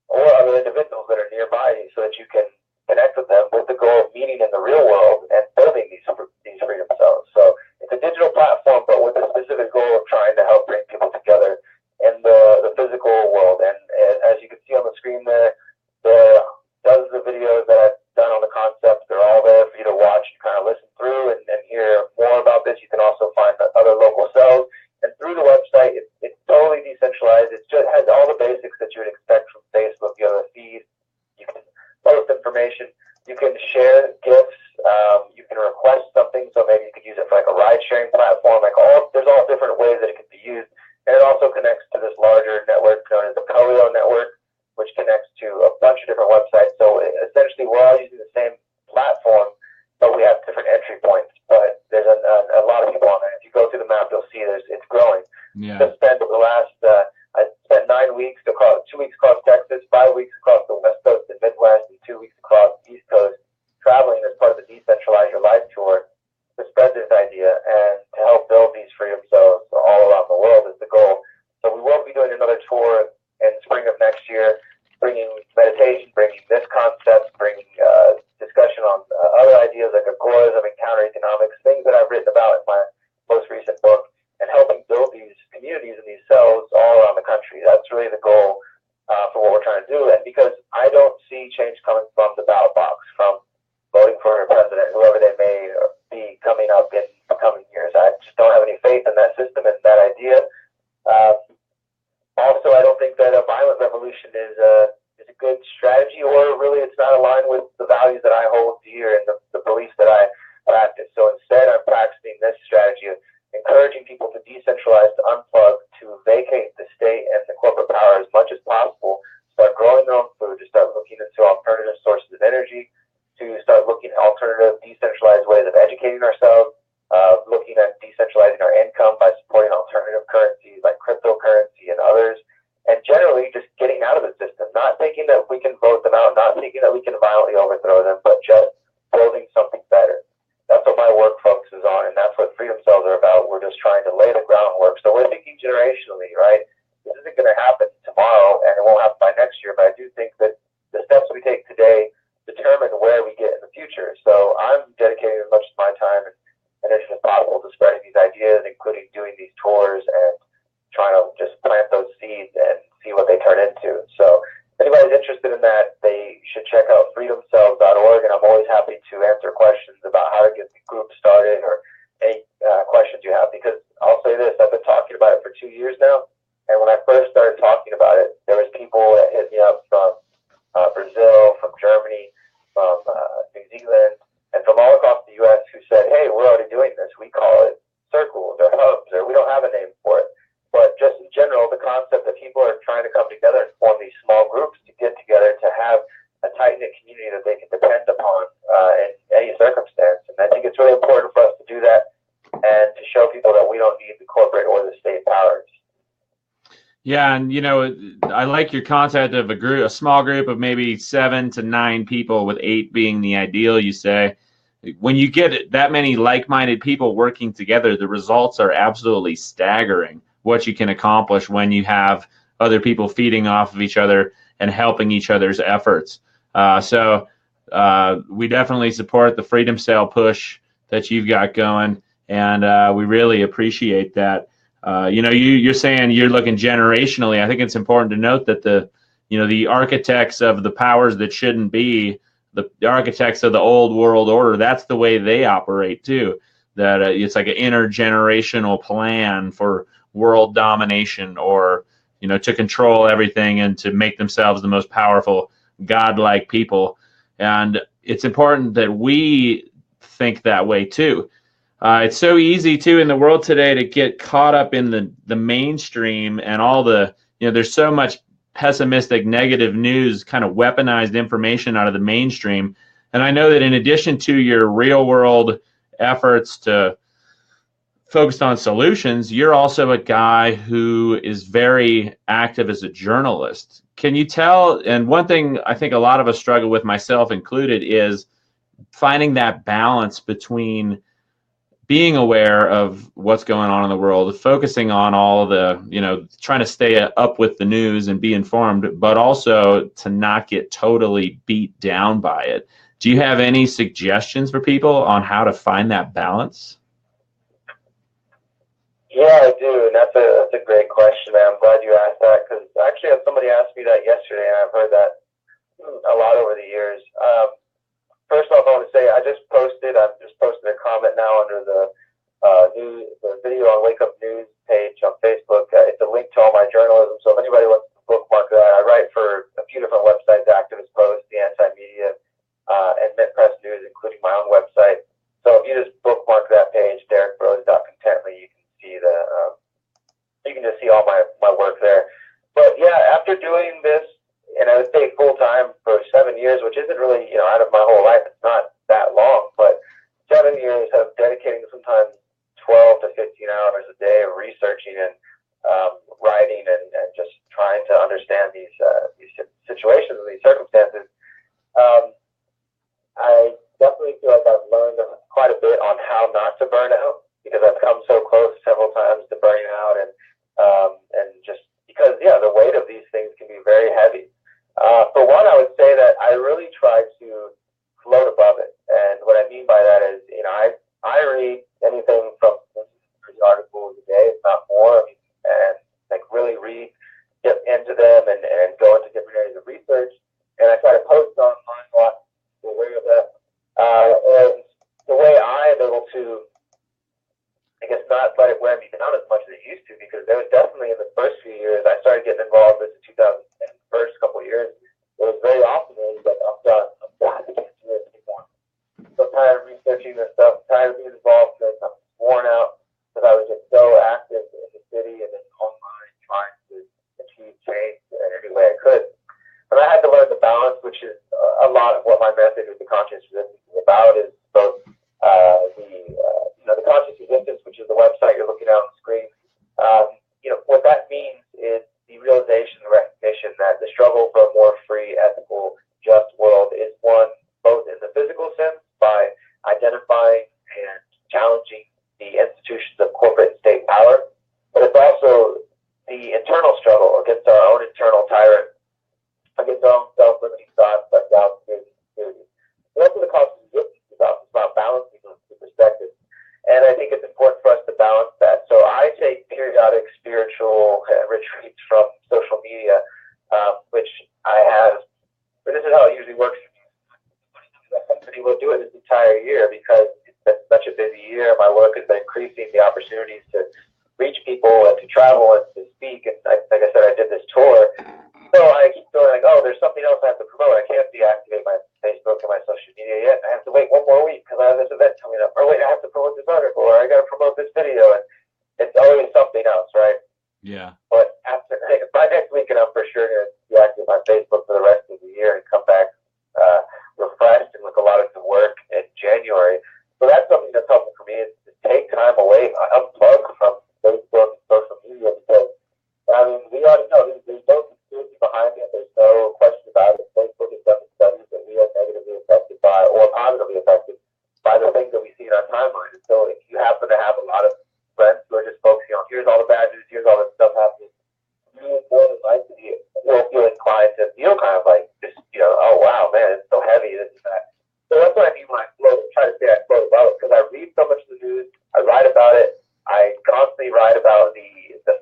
[SPEAKER 3] or other individuals that are nearby you, so that you can connect with them with the goal of meeting in the real world and building these freedom cells. So it's a digital platform, but with a specific goal of trying to help bring people together in the physical world. And as you can see on the screen there are dozens of videos that I've done on the concept. They're all there for you to watch and kind of listen through and hear more about this. You can also find other local cells. And through the website, it's totally decentralized. It just has all the basics that you would expect from Facebook. You have a feed. You can post information. You can share gifts. You can request something. So maybe you could use it for like a ride-sharing platform. There's all different ways that it can be used. And it also connects to this larger network known as the Polio network, which connects to a bunch of different websites. So essentially, we're all using the same platform, but we have different entry points. But there's a lot of people on there. If you go through the map, you'll see it's growing.
[SPEAKER 1] Yeah.
[SPEAKER 3] Just spent the last, I spent 9 weeks across, 2 weeks across Texas, 5 weeks across the West Coast and Midwest, and 2 weeks across the East Coast, traveling as part of the Decentralize Your Life tour to spread this idea and to help build these freedom zones all around the world is the goal. So we will be doing another tour in spring of next year, bringing meditation, bringing this concept, bringing discussion on other ideas like Agorism and counter economics, things that I've written about in my most recent book, and helping build these communities and these cells all around the country. That's really the goal for what we're trying to do. And because I don't see change coming from the ballot box, from voting for a president, whoever they may be coming up in the coming years. I just don't have any faith in that system and that idea. Also, I don't think that a violent revolution is a good strategy, or really it's not aligned with the values that I hold dear and the beliefs that I practice. So instead, I'm practicing this strategy of encouraging people to decentralize, to unplug, to vacate the state and the corporate power as much as possible, start growing their own food, to start looking into alternative sources of energy, to start looking at alternative decentralized ways of educating ourselves, looking at decentralizing our income by supporting alternative currencies like cryptocurrency and others, and generally just getting out of the system, not thinking that we can vote them out, not thinking that we can violently overthrow them, but just building something better. That's what my work focuses on, and that's what freedom cells are about. We're just trying to lay the groundwork. So we're thinking generationally, right? This isn't going to happen tomorrow, and it won't happen by next year, but I do think that the steps we take today determine where we get in the future. So I'm dedicating as much of my time and energy as possible to spreading these ideas, including doing these tours and trying to just plant those seeds and see what they turn into. So if anybody's interested in that, they should check out freedomcells.org, and I'm always happy to answer questions about how to get the group started or any questions you have, because I'll say this, I've been talking about it for 2 years now, and when I first started talking about it, there was people that hit me up from Brazil, from Germany, from New Zealand, and from all across the U.S. who said, hey, we're already doing this. We call it circles or hubs, or we don't have a name for it. But just in general, the concept that people are trying to come together and form these small groups to get together to have a tight-knit community that they can depend upon in any circumstance. And I think it's really important for us to do that and to show people that we don't need the corporate or the state powers.
[SPEAKER 1] Yeah, and I like your concept of a small group of maybe 7 to 9 people, with 8 being the ideal, you say. When you get that many like-minded people working together, the results are absolutely staggering, what you can accomplish when you have other people feeding off of each other and helping each other's efforts. So we definitely support the Freedom Cell push that you've got going, and we really appreciate that. You're saying you're looking generationally. I think it's important to note that the architects of the powers that shouldn't be, the architects of the old world order, that's the way they operate too. That it's like an intergenerational plan for world domination, or to control everything and to make themselves the most powerful godlike people. And it's important that we think that way too. It's so easy too in the world today to get caught up in the mainstream and all the there's so much pessimistic, negative news, kind of weaponized information out of the mainstream, And I know that in addition to your real world efforts to focus on solutions, you're also a guy who is very active as a journalist. Can you tell, and one thing I think a lot of us struggle with, myself included, is finding that balance between being aware of what's going on in the world, focusing on all the, trying to stay up with the news and be informed, but also to not get totally beat down by it. Do you have any suggestions for people on how to find that balance?
[SPEAKER 3] Yeah, I do, and that's a great question, man. I'm glad you asked that, because actually somebody asked me that yesterday, and I've heard that a lot over the years. First off, I want to say I've just posted a comment now under the video on Wake Up News page on Facebook. It's a link to all my journalism, so if anybody wants to bookmark that, I write for a few different websites: Activist Post, the Anti-Media, and Mint Press News, including my own website. So if you just bookmark that page, DerrickBroze.contently, you can see you can just see all my work there. But yeah, after doing this, and I would say full time for 7 years, which isn't really, out of my whole life, it's not that long, but 7 years of dedicating sometimes 12 to 15 hours a day of researching and writing and just trying to understand these situations and these circumstances. I definitely feel like I've learned quite a bit on how not to burn out, because I've come so close several times to burning out, and just because, the weight of these things can be very heavy. For one, I would say that I really try to float above it, and what I mean by that is, I read anything from 30 articles a day, if not more, and really get into them and go into different areas of research, and I try to post online a lot, aware of that, and the way I am able to, I guess, not let it wear me down as much as it used to, because there was definitely in the first few years, I started getting involved in 2010, first couple of years, it was very often like, I'm done, I can't do this anymore. So I'm tired of researching this stuff, tired of being involved, because I'm worn out, because I was just so active in the city and then online trying to achieve change in every way I could. And I had to learn the balance, which is a lot of what my method with the conscious resistance is about, is both the conscious resistance, which is the website you're looking at on the screen. What that means is the realization, the recognition that the struggle for a more free, ethical, just world is one both in the physical sense by identifying and challenging the institutions of corporate and state power, but it's also the internal struggle against our own internal tyrant, against our own self-limiting thoughts like doubt, fear, and security. So that's what the conscious resistance is about. It's about balancing those two perspectives. And I think it's important for us to balance that. So I take periodic spiritual retreats from social media, which I have. But this is how it usually works. Somebody will do it this entire year, because it's been such a busy year. My work has been increasing the opportunities to reach people and to travel and to speak. And like I said, I did this tour. So I keep feeling like, there's something else I have to promote. I can't deactivate my Facebook and my social media yet. I have to wait one more week because I have this event coming up. Or wait, I have to promote this article, or I got to promote this video. And it's always something else, right?
[SPEAKER 1] Yeah.
[SPEAKER 3] But by next weekend, I'm for sure going to deactivate my Facebook for the rest of the year and come back refreshed and with a lot of good work in January. So that's something that's helpful for me, is to take time away, unplug from Facebook and social media, because we already know there's no conspiracy behind it. There's no question about it. Facebook has done studies that we are negatively affected by, or positively affected by, the things that we see in our timeline. And so if you happen to have a lot of friends who are just focusing on, here's all the bad news, here's all this stuff happening, you more than likely will feel inclined to feel kind of like just, oh wow, man, it's so heavy, this and that. So that's what I mean when I float. Try to say I float about it, because I read so much of the news, I write about it, I constantly write about the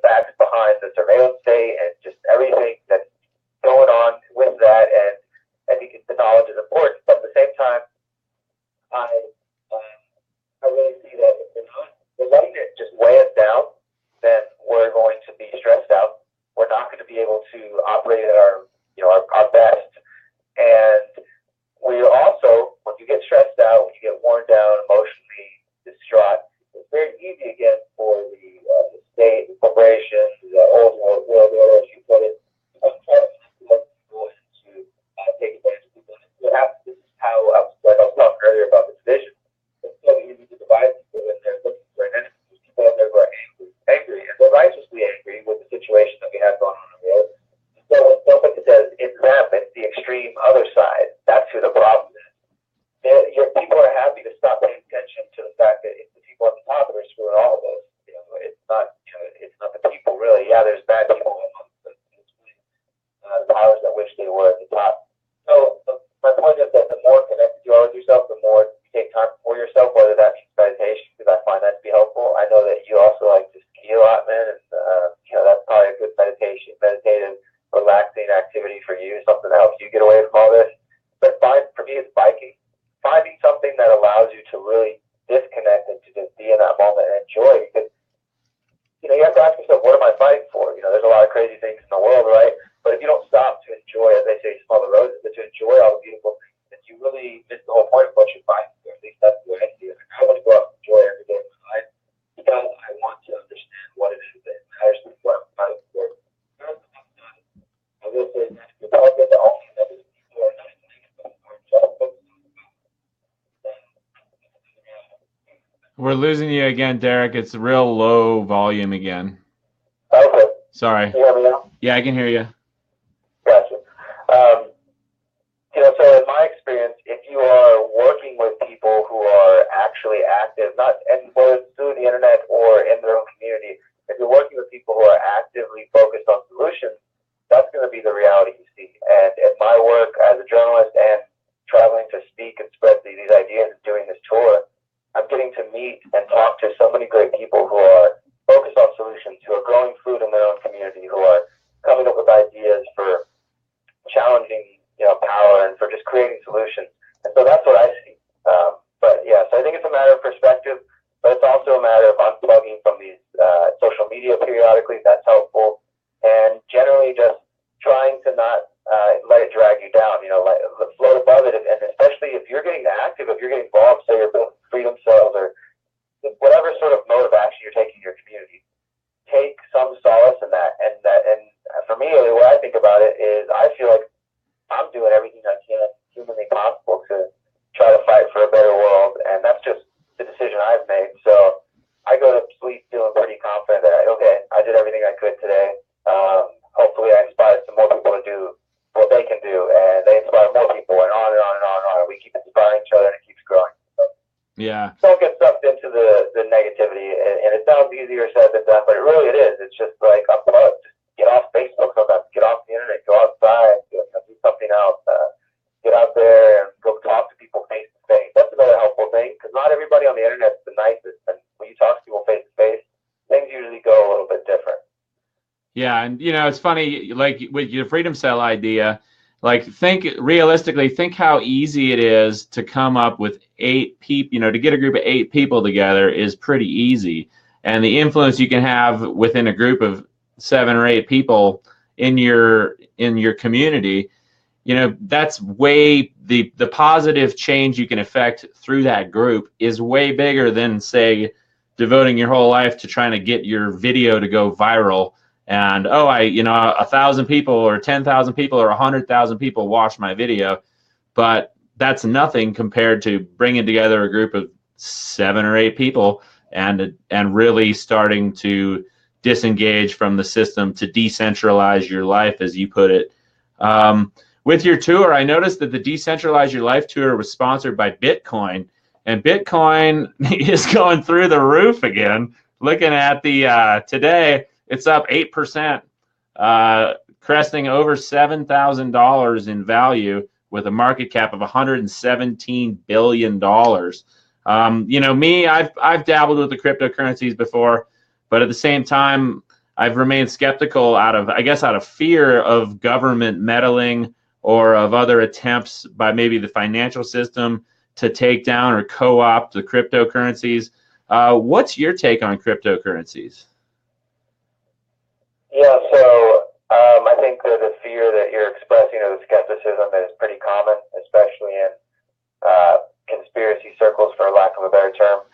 [SPEAKER 3] facts behind the surveillance state and just everything that's going on with that, and I think the knowledge is important. But at the same time, I really see that if we're letting it just weigh us down, then we're going to be stressed out. We're not going to be able to operate at our best. And we also, when you get stressed out, when you get worn down, emotionally distraught, it's very easy again for the state, the corporations, the old world order, as you put it, to take advantage of people. This is how extreme other side. That's who the problem is. Your people are happy to stop paying attention to the fact that it's the people at the top that are screwing all of us. It's not it's not the people really. Yeah, there's bad people amongst them. It's really, the powers that wish they were at the top. So my point is that the more connected you are with yourself, the more you take time for yourself, whether that means meditation, because I find that to be helpful. I know that you also like to ski a lot, man, and that's probably a good meditative, relaxing activity for you, something that helps you get away from all this. But for me, it's biking. Finding something that allows you to really disconnect and to just be in that moment and enjoy. Because you have to ask yourself, what am I fighting for? There's a lot of crazy things in the world, right? But if you don't stop to enjoy, as they say, smell the roses, but to enjoy all the beautiful things, then you really miss the whole point of what you're fighting for. At least that's the way I see it. I want to go out and enjoy every day of my life because I want to understand what it is that matters and what I'm fighting for. I will say that you're talking to all the other people are not
[SPEAKER 1] We're losing you again, Derrick. It's real low volume again.
[SPEAKER 3] Okay.
[SPEAKER 1] Sorry.
[SPEAKER 3] Can you hear me now?
[SPEAKER 1] Yeah, I can hear you.
[SPEAKER 3] Gotcha. So in my experience, if you are working with people who are actually active, whether it's through the internet or in their own community, if you're working with people who are actively focused on solutions, that's going to be the reality you see. And in my work as a journalist and traveling to speak and spread these ideas and doing this tour, I'm getting to meet and talk to so many great people who are focused on solutions, who are growing food in their own community, who are coming up with ideas for challenging, power and for just creating solutions. And so that's what I see. So I think it's a matter of perspective, but it's also a matter of unplugging from these social media periodically. That's helpful. And generally just trying to not let it drag you down, float above it. And especially if you're getting active, if you're getting involved, say you're building freedom cells or whatever sort of mode of action you're taking in your community, take some solace in that. And for me, the way I think about it is I feel like I'm doing everything I can humanly possible to try to fight for a better world. And that's just the decision I've made. So I go to sleep feeling pretty confident that, okay, I did everything I could today. Hopefully I inspired some more people to do what they can do, and they inspire more people, and on and on and on and on. We keep inspiring each other, and it keeps growing. So
[SPEAKER 1] Yeah.
[SPEAKER 3] don't get sucked into the negativity, and it sounds easier said than done, but it is. It's just like unplug. Just get off Facebook sometimes, get off the internet, go outside, do something else. Get out there and go talk to people face to face. That's another helpful thing, because not everybody on the internet is the nicest, and when you talk to people face to face, things usually go a little bit different.
[SPEAKER 1] Yeah, and it's funny, like with your freedom cell idea, like think how easy it is to come up with 8 people, to get a group of 8 people together is pretty easy. And the influence you can have within a group of 7 or 8 people in your community, that's way the positive change you can affect through that group is way bigger than, say, devoting your whole life to trying to get your video to go viral. And 1,000 people or 10,000 people or 100,000 people watch my video, but that's nothing compared to bringing together a group of 7 or 8 people and really starting to disengage from the system to decentralize your life, as you put it. With your tour, I noticed that the Decentralize Your Life tour was sponsored by Bitcoin, and Bitcoin is going through the roof again. Looking at the today, it's up 8%, cresting over $7,000 in value with a market cap of $117 billion. I've dabbled with the cryptocurrencies before, but at the same time, I've remained skeptical out of fear of government meddling or of other attempts by maybe the financial system to take down or co-opt the cryptocurrencies. What's your take on cryptocurrencies?
[SPEAKER 3] Yeah, so I think that the fear that you're expressing or the skepticism is pretty common, especially in conspiracy circles, for lack of a better term.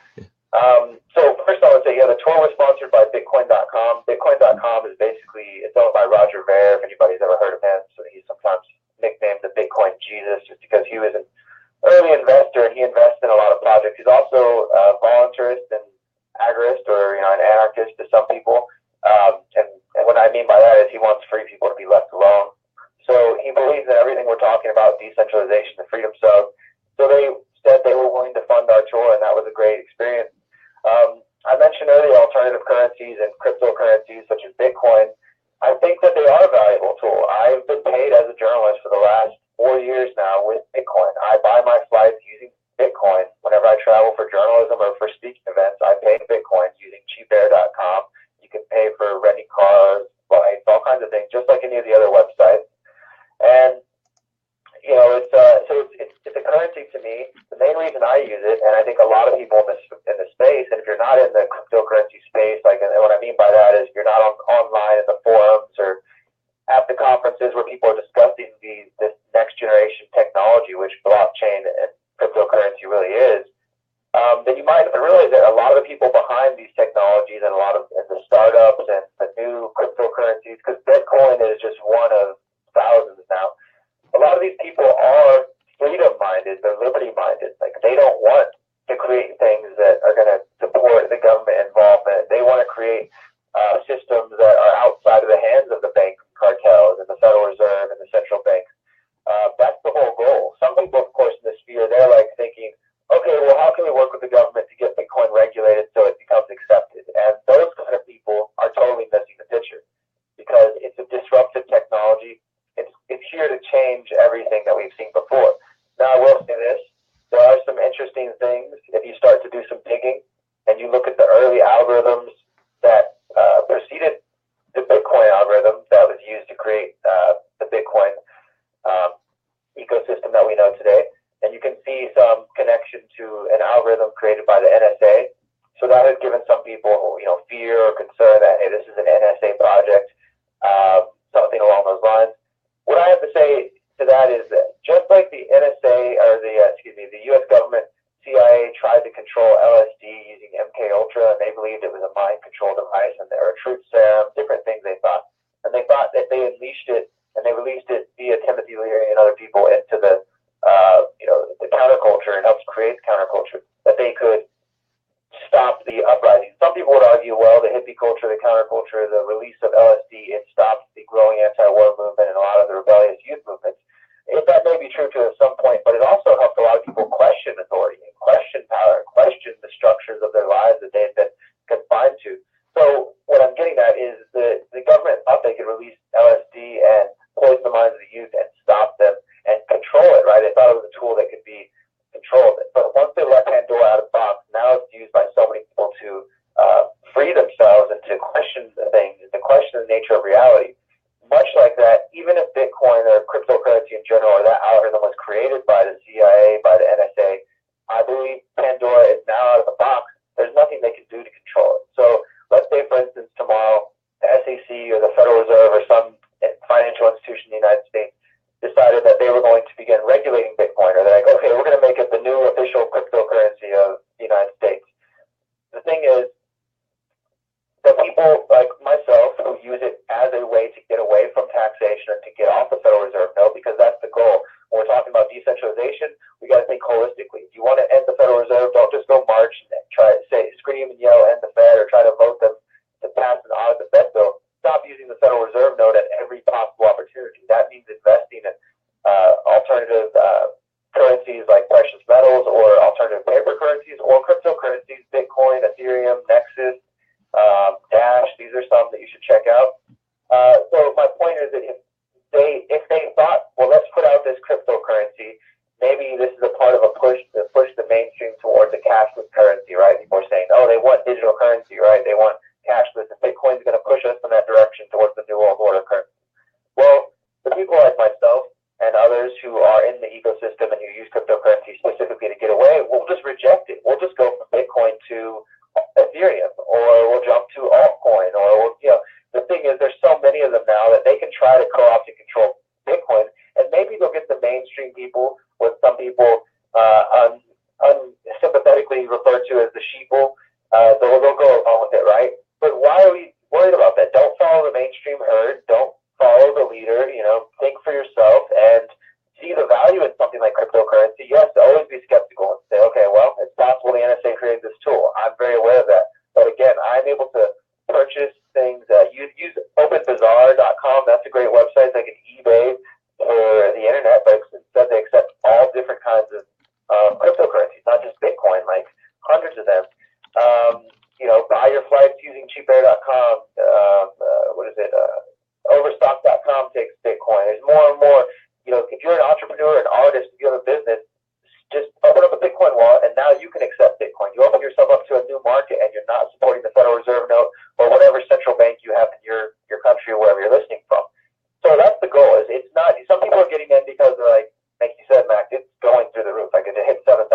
[SPEAKER 3] So first I would say, the tour was sponsored by Bitcoin.com. Bitcoin.com is it's owned by Roger Ver, if anybody's ever heard of him. So he's sometimes nicknamed the Bitcoin Jesus just because he was an early investor and he invests in a lot of projects. He's also a voluntarist and agorist, or an anarchist to some people. And what I mean by that is he wants free people to be left alone. he believes in everything we're talking about, decentralization, the freedom sub. So they said they were willing to fund our tour, and that was a great experience. I mentioned earlier alternative currencies and cryptocurrencies such as Bitcoin. I think that they are a valuable tool. I've been paid as a journalist for the last 4 years now with Bitcoin. I buy my flights using Bitcoin. Whenever I travel for journalism or for speaking events, I pay in Bitcoin using cheapair.com. You can pay for renting cars, flights, all kinds of things, just like any of the other websites. And you know, it's a currency to me. The main reason I use it, and I think a lot of people in the space, and if you're not in the cryptocurrency space, like, and what I mean by that is you're not online in the forums or at the conferences where people are discussing this next generation technology, which blockchain and cryptocurrency really is, then you might realize that a lot of the people behind these technologies and a lot of the startups and the new cryptocurrencies, because Bitcoin is just one of thousands now. A lot of these people are freedom-minded, they're liberty-minded. Like, they don't want to create things that are going to support the government involvement. They want to create systems that are outside of the hands of the bank cartels and the Federal Reserve and the central banks. That's the whole goal. Some people, of course, in the sphere, they're like thinking, okay, well, how can we work with the government to get Bitcoin regulated so it becomes accepted? And those kind of people are totally missing the picture because it's a disruptive technology. It's here to change everything that we've seen before. Now, I will say this. There are some interesting things. If you start to do some digging and you look at the early algorithms that preceded the Bitcoin algorithm that was used to create the Bitcoin ecosystem that we know today, and you can see some connection to an algorithm created by the NSA. So that has given some people, fear or concern that, hey, this is an NSA project, something along those lines. What I have to say to that is that just like the NSA or the U.S. government, CIA tried to control LSD using MK Ultra, and they believed it was a mind control device, and there were truth serum, different things they thought, and they thought that they unleashed it and they released it via Timothy Leary and other people into the counterculture and helped create the counterculture, that they could stop the uprising. Some people would argue, well, the hippie culture, the counterculture, the release of LSD, it stopped the growing anti-war movement and a lot of the rebellious youth movements. That may be true to some point, but it also helped a lot of people question authority, and question power, and question the structures of their lives that they had been confined to. So what I'm getting at is the government thought they could release LSD and poison the minds of the youth and stop them and control it, right? They thought it was a tool that could be controlled. But once they let Pandora out of the box, now it's used by so many people to free themselves and to question things, and to question the nature of reality. Much like that, even if Bitcoin or cryptocurrency in general or that algorithm was created by the CIA, by the NSA, I believe Pandora is now out of the box. There's nothing they can do to control it. So let's say, for instance, tomorrow the SEC or the Federal Reserve or some financial institution in the United States decided that they were going to begin regulating Bitcoin, or they're like, okay, we're going to make it the new official cryptocurrency of the United States. The thing is, the people like myself who use it as a way to get away from taxation and to get off the Federal Reserve, no, because that's the goal. When we're talking about decentralization, we got to think holistically. If you want to end the Federal Reserve, don't just go march and try to scream and yell, end the Fed, or try to vote them to pass and audit the Fed bill. Stop using the Federal Reserve note at every possible opportunity. That means investing in alternative currencies like precious metals or alternative paper currencies or cryptocurrencies, Bitcoin, Ethereum, Nexus, Dash. These are some that you should check out. So my point is that if they thought, well, let's put out this cryptocurrency, maybe this is a part of a push to push the mainstream towards a cashless currency, right? People are saying, oh, they want digital currency, right? They want cashless, and Bitcoin's going to push us in that direction towards the new world order currency. Well, the people like myself and others who are in the ecosystem and who use cryptocurrency specifically to get away, we'll just reject it. We'll just go from Bitcoin to Ethereum, or we'll jump to altcoin, or the thing is, there's so many of them now that they can try to co-opt and control Bitcoin, and maybe they'll get the mainstream people, what some people unsympathetically refer to as the sheeple. They'll go along with it, right? But why are we worried about that? Don't follow the mainstream herd. Don't follow the leader. Think for yourself and see the value in something like cryptocurrency. Yes, always be skeptical and say, okay, well, it's possible the NSA created this tool. I'm very aware of that. But again, I'm able to purchase things. Use openbazaar.com. That's a great website that if you're an entrepreneur, an artist, if you have a business, just open up a Bitcoin wallet, and now you can accept Bitcoin. You open yourself up to a new market, and you're not supporting the Federal Reserve note or whatever central bank you have in your country or wherever you're listening from. So that's the goal. Is it's not. Some people are getting in because they're like you said, Mac, it's going through the roof. Like it hit $7,000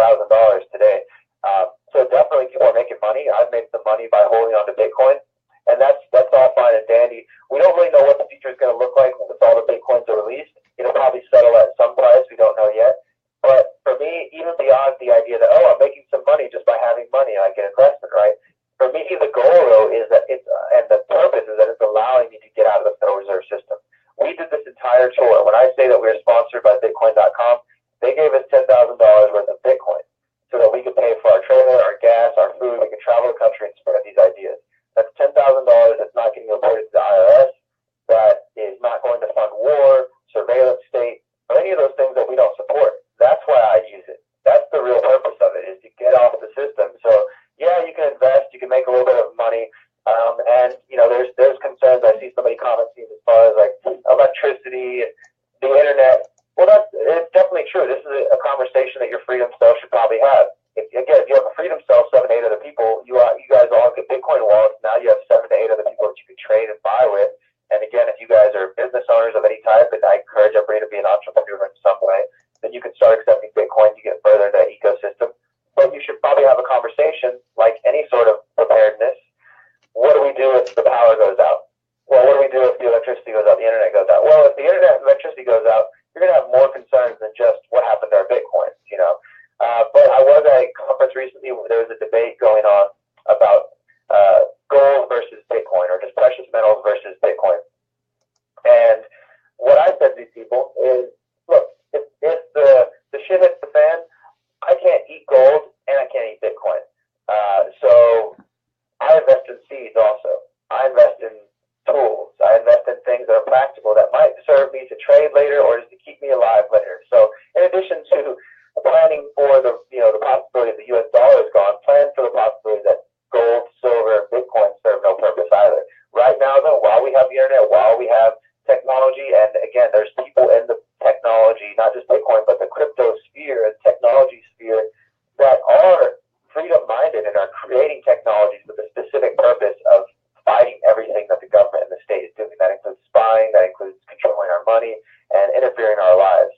[SPEAKER 3] today. So definitely people are making money. I've made some money by holding on to Bitcoin, and that's all fine and dandy. We don't really know what the future is going to look like once all the Bitcoins are released. It'll probably settle at some price. We don't know yet. But for me, even beyond the idea that, I'm making some money just by having money, like an investment, right? For me, the goal, though, is that and the purpose is that it's allowing me to get out of the Federal Reserve System. We did this entire tour. When I say that we're sponsored by Bitcoin.com, they gave us $10,000 worth of Bitcoin so that we could pay for our trailer, our gas, our food. We could travel the country and spread these ideas. That's $10,000 that's not getting reported to the IRS, that is not going to fund war, surveillance state, or any of those things that we don't support. That's why I use it. That's the real purpose of it, is to get off the system. So, yeah, you can invest, you can make a little bit of money, and, there's concerns. I see somebody commenting as far as, like, electricity, the internet. Well, it's definitely true. This is a conversation that your Freedom Cell should probably have. If you have a Freedom Cell, 7 to 8 other people, you guys all get Bitcoin wallets. Now you have 7 to 8 other people that you can trade and buy with. And again, if you guys are business owners of any type, and I encourage everybody to be an entrepreneur in some way, then you can start accepting Bitcoin to get further into that ecosystem. But you should probably have a conversation, like any sort of preparedness. What do we do if the power goes out? Well, what do we do if the electricity goes out, the internet goes out? Well, if the internet and electricity goes out, you're going to have more concerns than just what happened to our Bitcoins, But I was at a conference recently where there was a debate going on about gold versus Bitcoin, or just precious metals versus Bitcoin. And what I said to these people is, look, if the shit hits the fan, I can't eat gold and I can't eat Bitcoin. So I invest in seeds also. I invest in tools. I invest in things that are practical that might serve me to trade later or just to keep me alive later. So in addition to planning for the possibility that the U.S. dollar is gone, plan for the possibility that gold, silver, Bitcoin serve no purpose either. Right now, though, while we have the internet, while we have technology, and again, there's people in the technology, not just Bitcoin, but the crypto sphere and technology sphere that are freedom-minded and are creating technologies with a specific purpose of fighting everything that the government and the state is doing. That includes spying, that includes controlling our money and interfering in our lives.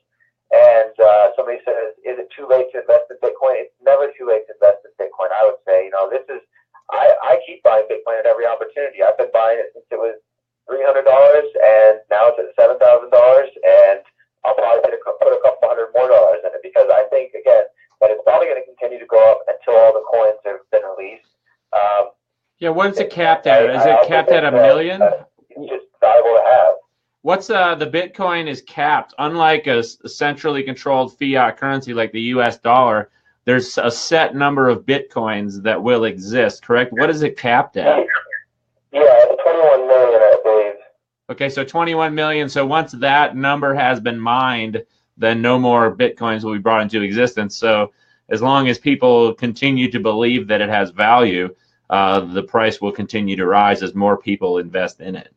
[SPEAKER 3] And somebody says, is it too late to invest in Bitcoin? It's never too late to invest in Bitcoin. I would say, I keep buying Bitcoin at every opportunity. I've been buying it since it was $300, and now it's at $7,000, and I'll probably put a couple $100 more in it, because I think, again, that it's probably going to continue to go up until all the coins have been released.
[SPEAKER 1] Yeah, what is it capped at? Is it capped at $1 million?
[SPEAKER 3] It's just valuable to have.
[SPEAKER 1] What's the Bitcoin is capped? Unlike a centrally controlled fiat currency like the U.S. dollar, there's a set number of Bitcoins that will exist, correct? What is it capped at?
[SPEAKER 3] Yeah, it's 21 million, I believe.
[SPEAKER 1] Okay, so 21 million. So once that number has been mined, then no more Bitcoins will be brought into existence. So as long as people continue to believe that it has value, the price will continue to rise as more people invest in it.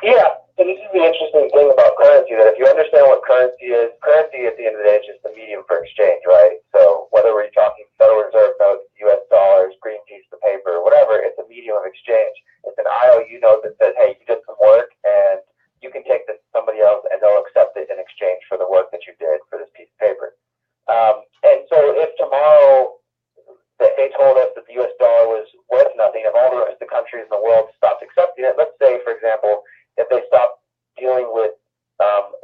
[SPEAKER 3] Yeah, so this is the interesting thing about currency, that if you understand what currency is, currency at the end of the day is just a medium for exchange, right? So whether we're talking Federal Reserve notes, U.S. dollars, green piece of paper, whatever, it's a medium of exchange. It's an IOU note that says, hey, you did some work, and you can take this to somebody else, and they'll accept it in exchange for the work that you did for this piece of paper. And so if tomorrow that they told us that the U.S. dollar was worth nothing, if all the rest of the countries in the world stopped accepting it, let's say, for example, if they stopped dealing with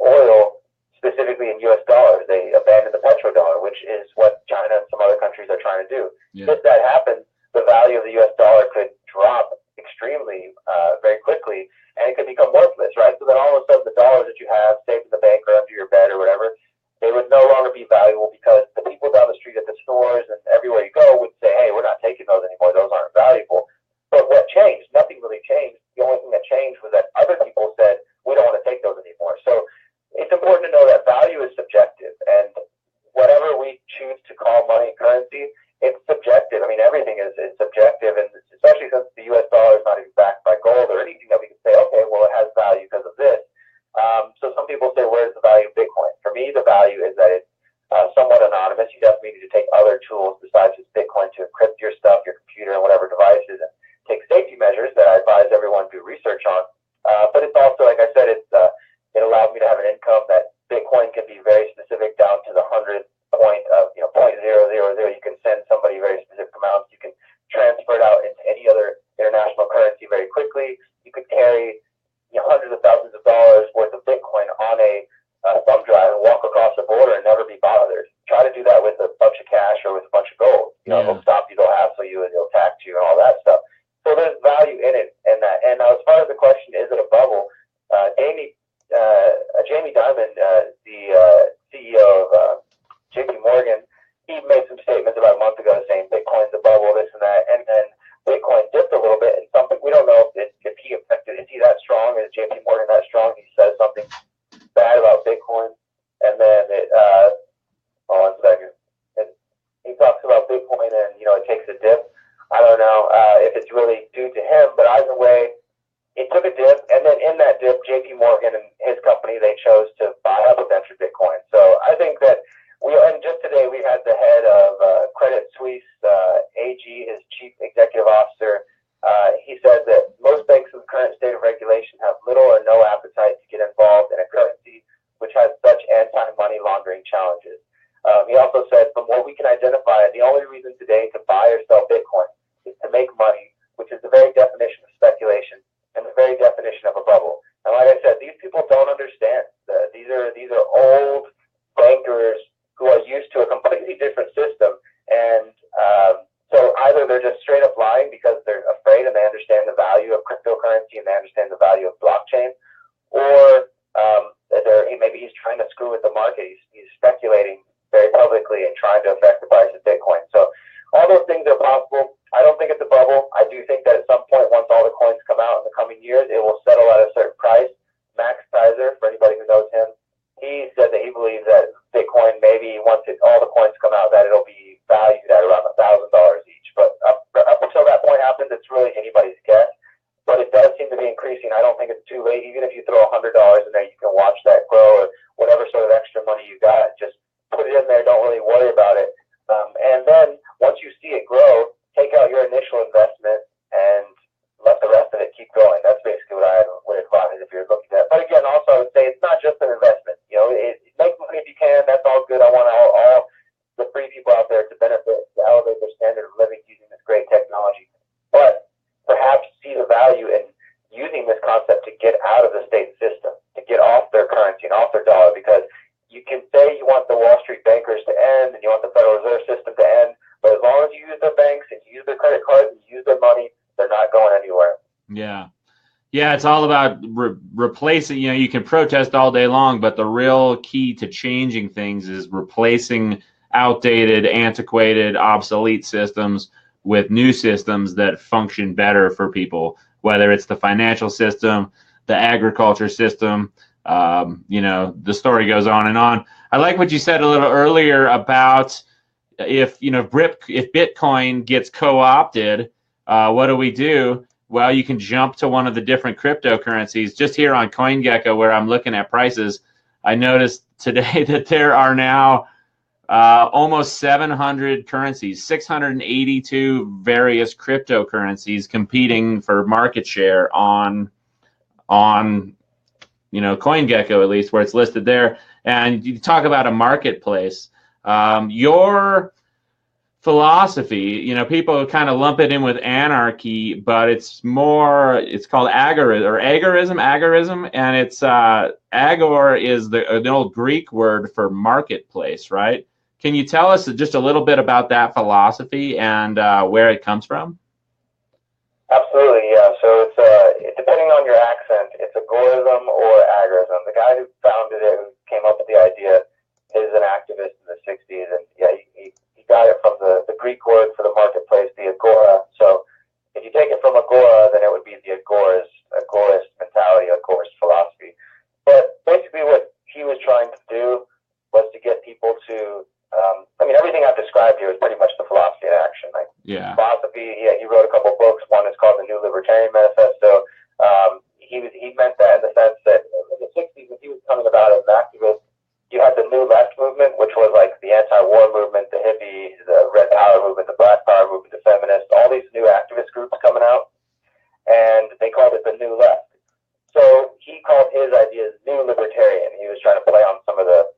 [SPEAKER 3] oil specifically in U.S. dollars, they abandoned the petrodollar, which is what China and some other countries are trying to do. Yeah. If that happens, the value of the U.S. dollar could drop extremely very quickly, and it could become worthless, right? So then all of a sudden the dollars that you have saved in the bank or under your bed or whatever, they would no longer be valuable, because the people down the street at the stores and everywhere you go would say, hey, we're not taking those anymore. Those aren't valuable. But what changed? Nothing really changed. The only thing that changed was that other people said, we don't want to take those anymore. So it's important to know that value is subjective, and whatever we choose to call money currency, it's subjective. I mean, everything is subjective, and especially since the U.S. dollar is not even backed by gold or anything that we can say, okay, well, it has value because of this. So some people say, where's the value of in Bitcoin. For me, the value is that it's somewhat anonymous. You definitely need to take other tools besides just Bitcoin to encrypt your stuff, your computer, and whatever devices, and take safety measures that I advise everyone to do research on. But it's also, like I said, it allows me to have an income that Bitcoin can be very specific down to the 100th point of, 0.000. You can send somebody very specific amounts. You can transfer it out into any other international currency very quickly. You could carry hundreds of thousands of dollars worth of Bitcoin on a thumb drive and walk across the border and never be bothered. Try to do that with a bunch of cash or with a bunch of gold. They'll stop you, they'll hassle you, and they'll tax you and all that stuff. So there's value in it and that. And now, as far as the question, is it a bubble? Jamie Dimon, the CEO of JP Morgan, he made some statements about a month ago saying Bitcoin's a bubble, this and that, and then Bitcoin dipped a little bit, and something we don't know if he affected. Is he that strong? Is JP Morgan that strong? He says something bad about Bitcoin, and then hold on a second. And he talks about Bitcoin, and it takes a dip. I don't know if it's really due to him, but either way, it took a dip, and then in that dip, JP Morgan and his company, they chose to buy up a bunch of Bitcoin. So I think that and just today we had the head of Credit Suisse, AG, his chief executive officer. He said that most banks in the current state of regulation have little or no appetite to get involved in a currency which has such anti-money laundering challenges. He also said, from what we can identify, the only reason today to buy or sell Bitcoin is to make money, which is the very definition of speculation and the very definition of a bubble. And like I said, these people don't understand. These are old bankers who are used to a completely different system, and so either they're just straight up lying because they're afraid and they understand the value of cryptocurrency and they understand the value of blockchain, or maybe he's trying to screw with the market. He's speculating very publicly and trying to affect the price of Bitcoin. So all those things are possible. I don't think it's a bubble. I do think that at some point, once all the coins come out in the coming years, it will settle at a certain price. Max Kaiser, for anybody who knows him, he said that he believes that Bitcoin, maybe once all the coins come out, that it'll be valued at around $1,000 each. But up until that point happens, it's really anybody's guess. But it does seem to be increasing. I don't think it's too late. Even if you throw $100 in there, you can watch that grow, or whatever sort of extra money you got. Just put it in there. Don't really worry about it. And then once you see it grow, take out your initial investment and let the rest of it keep going. That's basically what I would advise if you're looking at. But again, also I would say it's not just an investment. Make money if you can. That's all good. I want all the free people out there to benefit, to elevate their standard of living using this great technology. But perhaps see the value in using this concept to get out of the state system, to get off their currency and off their dollar, because you can say you want the Wall Street bankers to end and you want the Federal Reserve System to end, but as long as you use their banks and you use their credit cards and you use their money, they're not going anywhere.
[SPEAKER 1] Yeah. Yeah, it's all about replacing, you can protest all day long, but the real key to changing things is replacing outdated, antiquated, obsolete systems with new systems that function better for people, whether it's the financial system, the agriculture system, the story goes on and on. I like what you said a little earlier about if Bitcoin gets co-opted, what do we do? Well, you can jump to one of the different cryptocurrencies. Just here on CoinGecko, where I'm looking at prices, I noticed today that there are now almost 700 currencies, 682 various cryptocurrencies competing for market share on CoinGecko, at least, where it's listed there. And you talk about a marketplace. Your philosophy, people kind of lump it in with anarchy, but it's called agorism, and it's agor is an old Greek word for marketplace, right? Can you tell us just a little bit about that philosophy and where it comes from?
[SPEAKER 3] Absolutely, yeah. So it's depending on your accent, it's agorism or agorism. The guy who founded it, who came up with the idea, is an activist in the 60s, and yeah, he got it from the Greek word for the marketplace, the agora. So if you take it from agora, then it would be the agorist mentality, agorist philosophy. But basically what he was trying to do was to get people to, everything I've described here is pretty much the philosophy in action. Philosophy, he wrote a couple books. One is called The New Libertarian Manifesto. He meant that in the sense that in the 60s, when he was coming about as an activist, Red Power movement, the Black Power movement, the feminists, all these new activist groups coming out, and they called it the New Left. So he called his ideas New Libertarian. He was trying to play on some of the,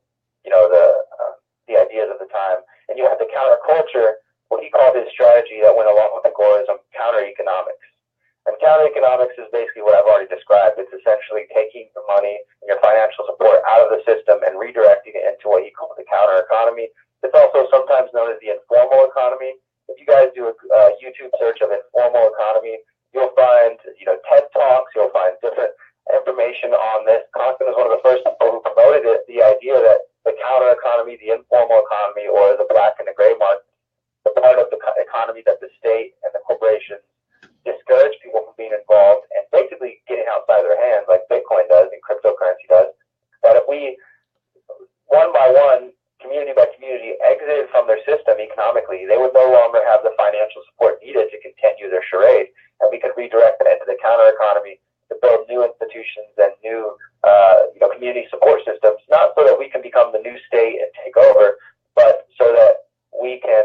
[SPEAKER 3] the ideas of the time. And you have the counterculture, what he called his strategy that went along with Agorism, counter-economics. And counter-economics is basically what I've already described. It's essentially taking the money and your financial support out of the system and redirecting it into what he called the counter-economy. It's also sometimes known as the informal economy. If you guys do a YouTube search of informal economy, you'll find, TED Talks, you'll find different information on this. Constant is one of the first people who promoted it, the idea that the counter-economy, the informal economy, or the black and the gray market, the part of the economy that the state and the corporations discourage people from being involved and basically getting outside their hands like Bitcoin does and cryptocurrency does, that if we, one by one, community by community, exited from their system economically, they would no longer have the financial support needed to continue their charade, and we could redirect it into the counter economy to build new institutions and new community support systems, not so that we can become the new state and take over, but so that we can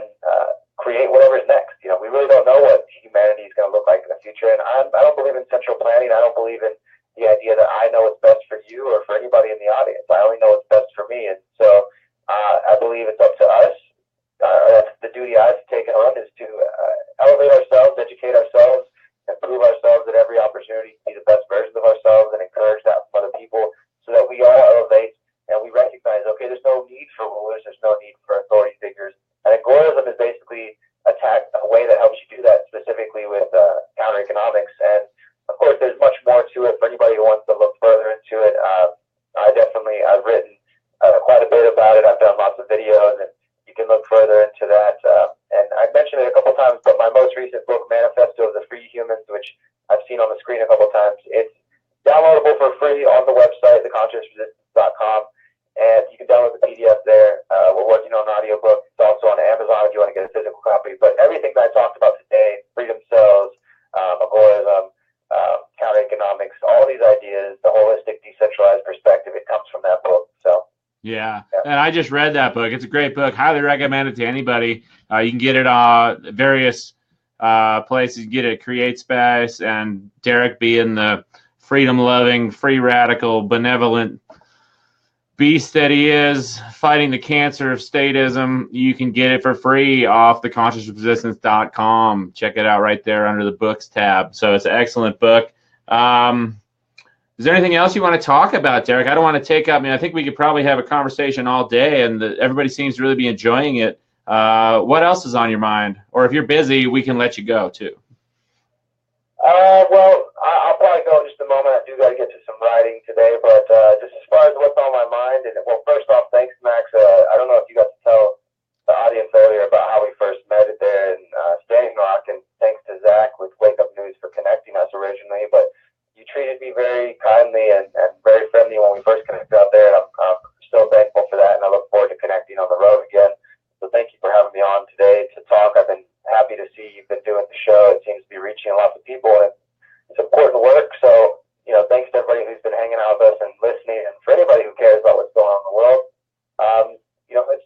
[SPEAKER 3] create whatever's next. We really don't know what humanity is going to look like in the future, and I don't believe in central planning. I don't believe in the idea that I know what's best for you or for anybody in the audience. I only know what's best for me, and so I believe it's up to us. That's the duty I've taken on, is to elevate ourselves, educate ourselves, improve ourselves at every opportunity, be the best versions of ourselves, and encourage that from other people, so that we all elevate and we recognize, okay, there's no need for rulers, there's no need for authority figures. And Agorism is basically a way that helps you do that, specifically with counter economics. And of course, there's much more to it for anybody who wants to look further into it. I've written quite a bit about it. I've done lots of videos, and you can look further into that. And I've mentioned it a couple times, but my most recent book, Manifesto of the Free Humans, which I've seen on the screen a couple times, it's downloadable for free on the website, theconsciousresistance.com, and you can download the PDF there. We're working on an audiobook. It's also on Amazon if you want to get a physical copy. But everything that I talked about today, freedom cells, Agorism, counter economics, all these ideas, the holistic, decentralized perspective, it comes from that book. So.
[SPEAKER 1] Yeah, and I just read that book. It's a great book. Highly recommend it to anybody. You can get it on various places. You can get it at Create Space, and Derrick, being the freedom-loving, free radical, benevolent beast that he is, fighting the cancer of statism, you can get it for free off theconsciousresistance.com. Check it out right there under the books tab. So it's an excellent book. Is there anything else you want to talk about, Derrick? I don't want to take up. I think we could probably have a conversation all day, and everybody seems to really be enjoying it. What else is on your mind? Or if you're busy, we can let you go too.
[SPEAKER 3] Well, I'll probably go in just a moment. I do got to get to some writing today, but just as far as what's on my mind, and well, first off, thanks, Max. I don't know if you got to tell the audience earlier about how we first met it there in Standing Rock, and thanks to Zach with Wake Up News for connecting us originally, but you treated me very kindly and very friendly when we first connected out there, and I'm still thankful for that, and I look forward to connecting on the road again. So thank you for having me on today to talk. I've been happy to see you've been doing the show. It seems to be reaching lots of people, and it's important work. So, thanks to everybody who's been hanging out with us and listening, and for anybody who cares about what's going on in the world.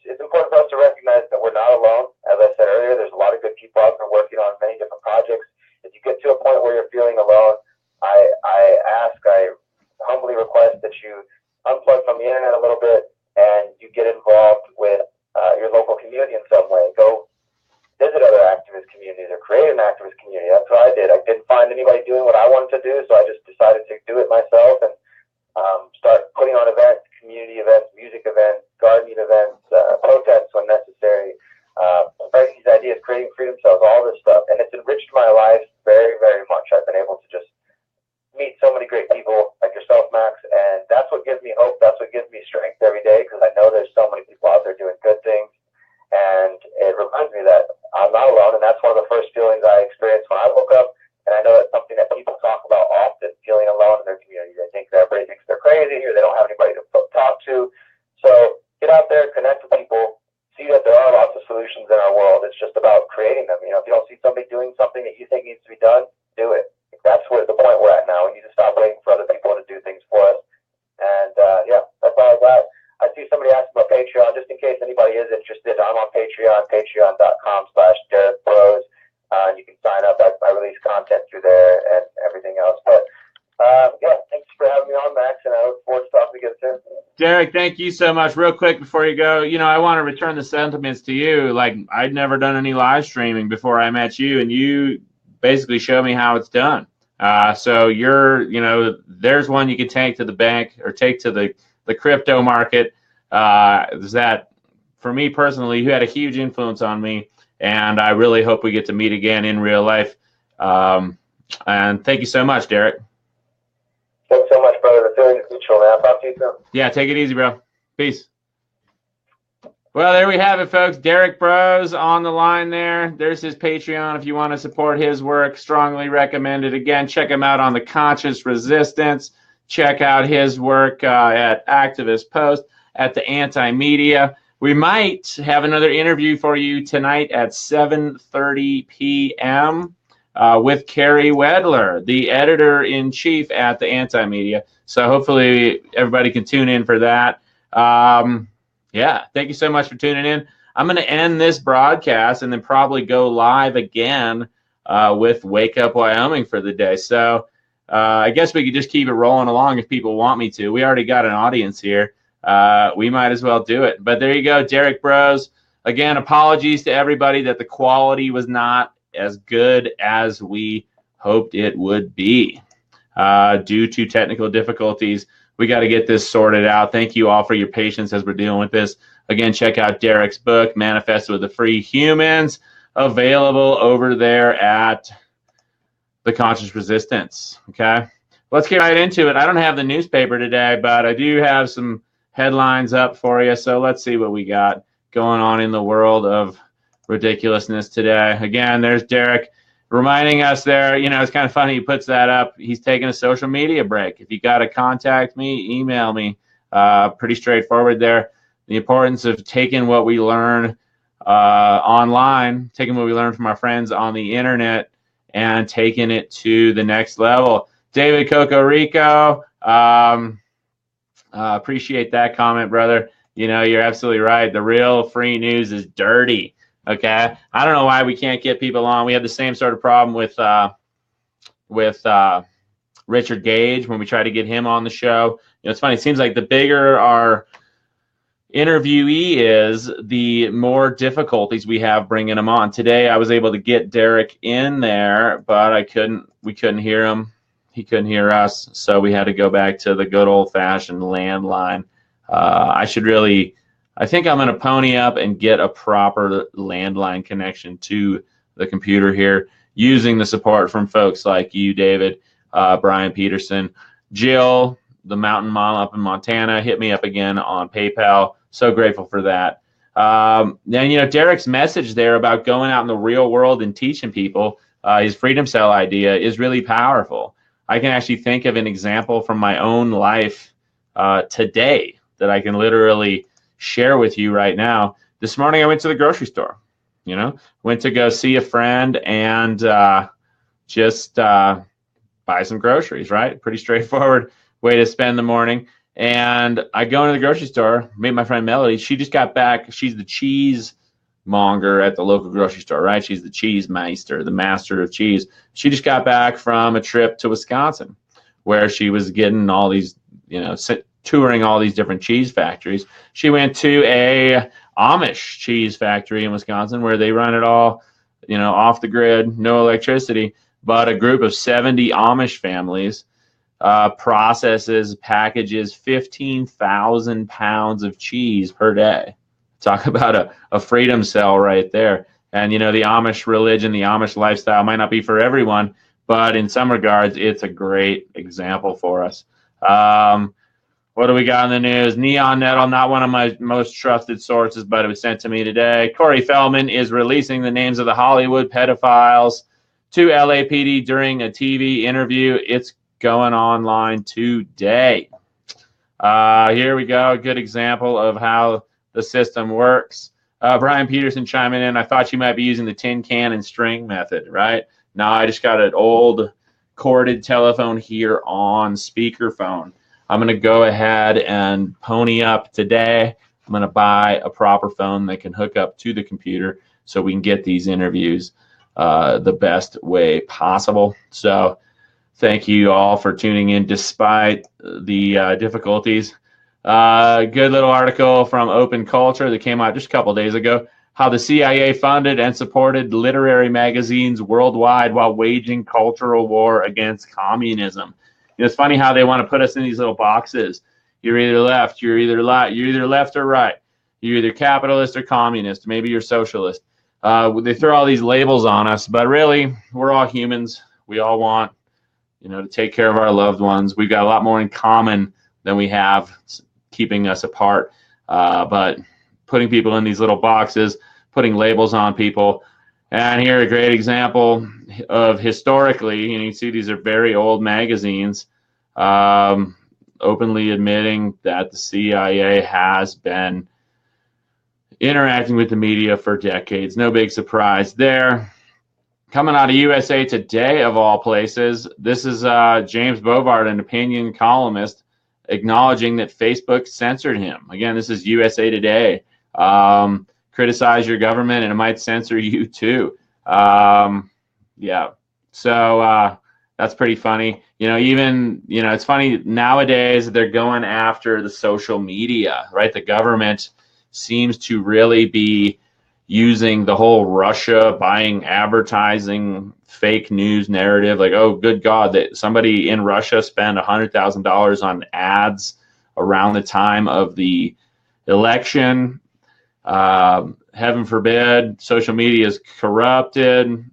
[SPEAKER 3] It's important for us to recognize that we're not alone. As I said earlier, there's a lot of good people out there working on many different projects. If you get to a point where you're feeling alone, I humbly request that you unplug from the internet a little bit and you get involved with your local community in some way. Go visit other activist communities or create an activist community. That's what I did. I didn't find anybody doing what I wanted to do, so I just decided to do it myself and start putting on events, community events, music events, gardening events, protests when necessary, spreading these ideas, creating freedom cells, all this stuff. And it's enriched my life very, very much. I've been able to just meet so many great people like yourself, Max, and that's what gives me hope. That's what gives me strength every day, because I know there's so many people out there doing good things, and it reminds me that I'm not alone. And that's one of the first feelings I experienced when I woke up, and I know it's something that people talk about often, feeling alone in their community. They think that everybody thinks they're crazy, or they don't have anybody to talk to. So get out there, connect with people, see that there are lots of solutions in our world. It's just about creating them. If you don't see somebody doing something that you think needs to be done, do it. That's where the point we're at now. We need to stop waiting for other people to do things for us. And that's all I got. I see somebody asked about Patreon. Just in case anybody is interested, I'm on Patreon. Patreon, patreon.com/Derrick Broze. You can sign up. I release content through there and everything else. But yeah, thanks for having me on, Max, and I look forward to talking again soon.
[SPEAKER 1] Derrick, thank you so much. Real quick before you go, I want to return the sentiments to you. Like, I'd never done any live streaming before I met you, and you basically showed me how it's done. So there's one you can take to the bank or take to the crypto market. That, for me personally, you had a huge influence on me, and I really hope we get to meet again in real life. And thank you so much, Derrick.
[SPEAKER 3] Thanks so much, brother. The feeling is mutual, man. I'll talk to you soon.
[SPEAKER 1] Yeah, take it easy, bro. Peace. Well, there we have it, folks. Derrick Broze on the line there. There's his Patreon if you want to support his work. Strongly recommended. Again, check him out on the Conscious Resistance. Check out his work at Activist Post, at the Anti-Media. We might have another interview for you tonight at 7:30 p.m. With Carrie Wedler, the editor-in-chief at the Anti-Media. So hopefully everybody can tune in for that. Yeah, thank you so much for tuning in. I'm going to end this broadcast and then probably go live again with Wake Up Wyoming for the day. So I guess we could just keep it rolling along if people want me to. We already got an audience here. We might as well do it. But there you go, Derrick Broze. Again, apologies to everybody that the quality was not as good as we hoped it would be due to technical difficulties. We got to get this sorted out. Thank you all for your patience as we're dealing with this. Again, check out Derrick's book, Manifest with the Free Humans, available over there at the Conscious Resistance. Okay, let's get right into it. I don't have the newspaper today, but I do have some headlines up for you. So let's see what we got going on in the world of ridiculousness today. Again, there's Derrick reminding us there, it's kind of funny he puts that up. He's taking a social media break. If you got to contact me, email me. Pretty straightforward there. The importance of taking what we learn online, taking what we learn from our friends on the internet and taking it to the next level. David Cocorico, appreciate that comment, brother. You're absolutely right. The real free news is dirty. Okay, I don't know why we can't get people on. We had the same sort of problem with Richard Gage when we tried to get him on the show. It's funny. It seems like the bigger our interviewee is, the more difficulties we have bringing him on. Today, I was able to get Derrick in there, but we couldn't hear him. He couldn't hear us, so we had to go back to the good old-fashioned landline. I think I'm going to pony up and get a proper landline connection to the computer here using the support from folks like you, David, Brian Peterson, Jill, the mountain mom up in Montana, hit me up again on PayPal. So grateful for that. Then, Derrick's message there about going out in the real world and teaching people his freedom cell idea is really powerful. I can actually think of an example from my own life today that I can literally share with you right now. This morning I went to the grocery store, went to go see a friend and just buy some groceries, right? Pretty straightforward way to spend the morning. And I go into the grocery store, meet my friend Melody. She just got back. She's the cheese monger at the local grocery store, right? She's the cheese meister, the master of cheese. She just got back from a trip to Wisconsin where she was getting all these, touring all these different cheese factories. She went to a Amish cheese factory in Wisconsin where they run it all, off the grid, no electricity, but a group of 70 Amish families processes, packages 15,000 pounds of cheese per day. Talk about a freedom cell right there. And, the Amish religion, the Amish lifestyle might not be for everyone, but in some regards, it's a great example for us. What do we got in the news? Neon Nettle, not one of my most trusted sources, but it was sent to me today. Corey Feldman is releasing the names of the Hollywood pedophiles to LAPD during a TV interview. It's going online today. Here we go. A good example of how the system works. Brian Peterson chiming in. I thought you might be using the tin can and string method, right? No, I just got an old corded telephone here on speakerphone. I'm going to go ahead and pony up today I'm going to buy a proper phone that can hook up to the computer so we can get these interviews the best way possible. So thank you all for tuning in despite the difficulties. Good little article from Open Culture that came out just a couple days ago. How the CIA funded and supported literary magazines worldwide while waging cultural war against communism. You know, it's funny how they want to put us in these little boxes. You're either left, you're either left or right. You're either capitalist or communist. Maybe you're socialist. They throw all these labels on us, but really, we're all humans. We all want, you know, to take care of our loved ones. We've got a lot more in common than we have keeping us apart. But putting people in these little boxes, putting labels on people. And here a great example of historically, and you can see these are very old magazines, openly admitting that the CIA has been interacting with the media for decades. No big surprise there. Coming out of USA Today, of all places, this is James Bovard, an opinion columnist, acknowledging that Facebook censored him. Again, this is USA Today. Criticize your government and it might censor you too. Yeah, so that's pretty funny. You know, even, you know, it's funny nowadays they're going after the social media, right? The government seems to really be using the whole Russia buying advertising fake news narrative. Like, oh, good God, that somebody in Russia spent $100,000 on ads around the time of the election. Heaven forbid, social media is corrupted.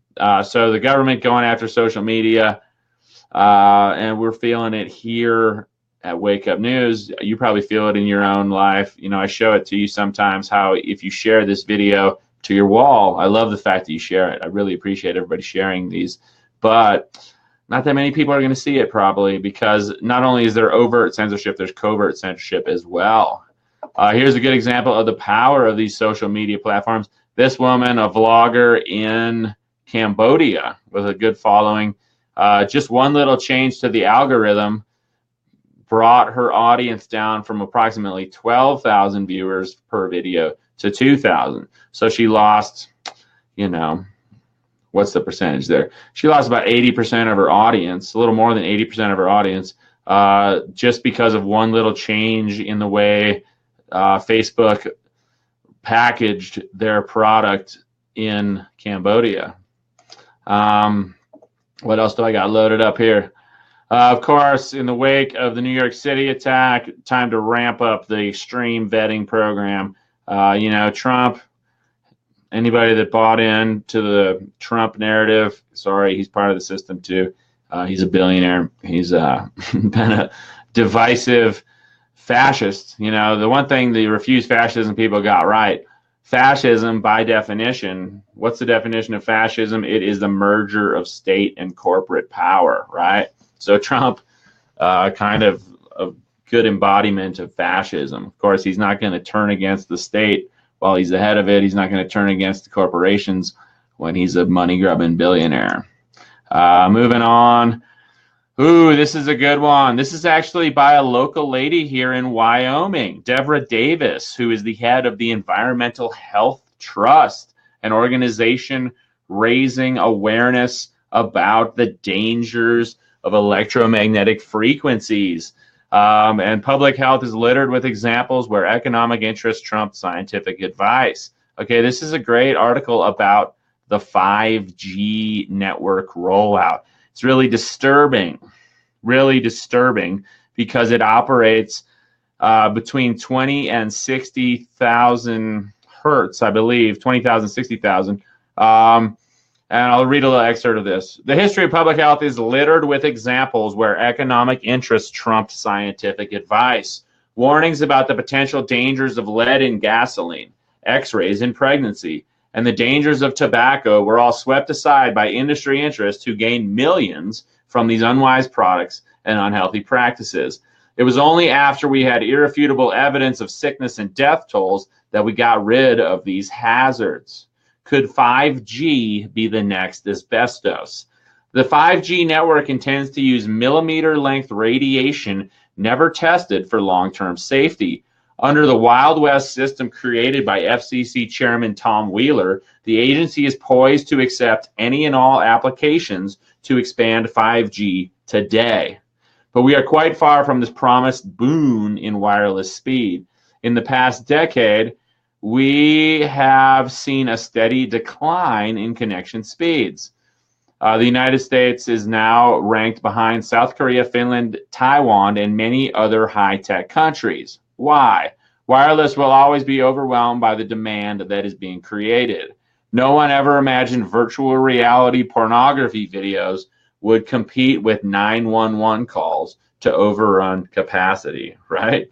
[SPEAKER 1] So the government going after social media, and we're feeling it here at Wake Up News. You probably feel it in your own life. You know, I show it to you sometimes how if you share this video to your wall, I love the fact that you share it. I really appreciate everybody sharing these, but not that many people are going to see it probably, because not only is there overt censorship, there's covert censorship as well. Here's a good example of the power of these social media platforms. This woman, a vlogger in Cambodia with a good following, just one little change to the algorithm brought her audience down from approximately 12,000 viewers per video to 2,000. So she lost, you know, what's the percentage there? She lost about 80% of her audience, a little more than 80% of her audience, just because of one little change in the way Facebook packaged their product in Cambodia. What else do I got loaded up here? Of course, in the wake of the New York City attack, time to ramp up the extreme vetting program. You know, Trump, anybody that bought into the Trump narrative, sorry, he's part of the system too. He's a billionaire. He's been a divisive fascist. You know, the one thing the refuse fascism people got right, fascism by definition, what's the definition of fascism? It is the merger of state and corporate power, right? So Trump, kind of a good embodiment of fascism. Of course, he's not going to turn against the state while he's the head of it. He's not going to turn against the corporations when he's a money-grubbing billionaire. Moving on. Ooh, this is a good one. This is actually by a local lady here in Wyoming, Deborah Davis, who is the head of the Environmental Health Trust, an organization raising awareness about the dangers of electromagnetic frequencies. And public health is littered with examples where economic interest trumped scientific advice. Okay, this is a great article about the 5G network rollout. It's really disturbing because it operates between 20 and 60,000 hertz, I believe, 20,000, 60,000. And I'll read a little excerpt of this. The history of public health is littered with examples where economic interest trumped scientific advice. Warnings about the potential dangers of lead in gasoline, X-rays in pregnancy, and the dangers of tobacco were all swept aside by industry interests who gained millions from these unwise products and unhealthy practices. It was only after we had irrefutable evidence of sickness and death tolls that we got rid of these hazards. Could 5G be the next asbestos? The 5G network intends to use millimeter-length radiation never tested for long-term safety. Under the Wild West system created by FCC Chairman Tom Wheeler, the agency is poised to accept any and all applications to expand 5G today. But we are quite far from this promised boon in wireless speed. In the past decade, we have seen a steady decline in connection speeds. The United States is now ranked behind South Korea, Finland, Taiwan, and many other high-tech countries. Why? Wireless will always be overwhelmed by the demand that is being created. No one ever imagined virtual reality pornography videos would compete with 911 calls to overrun capacity, right?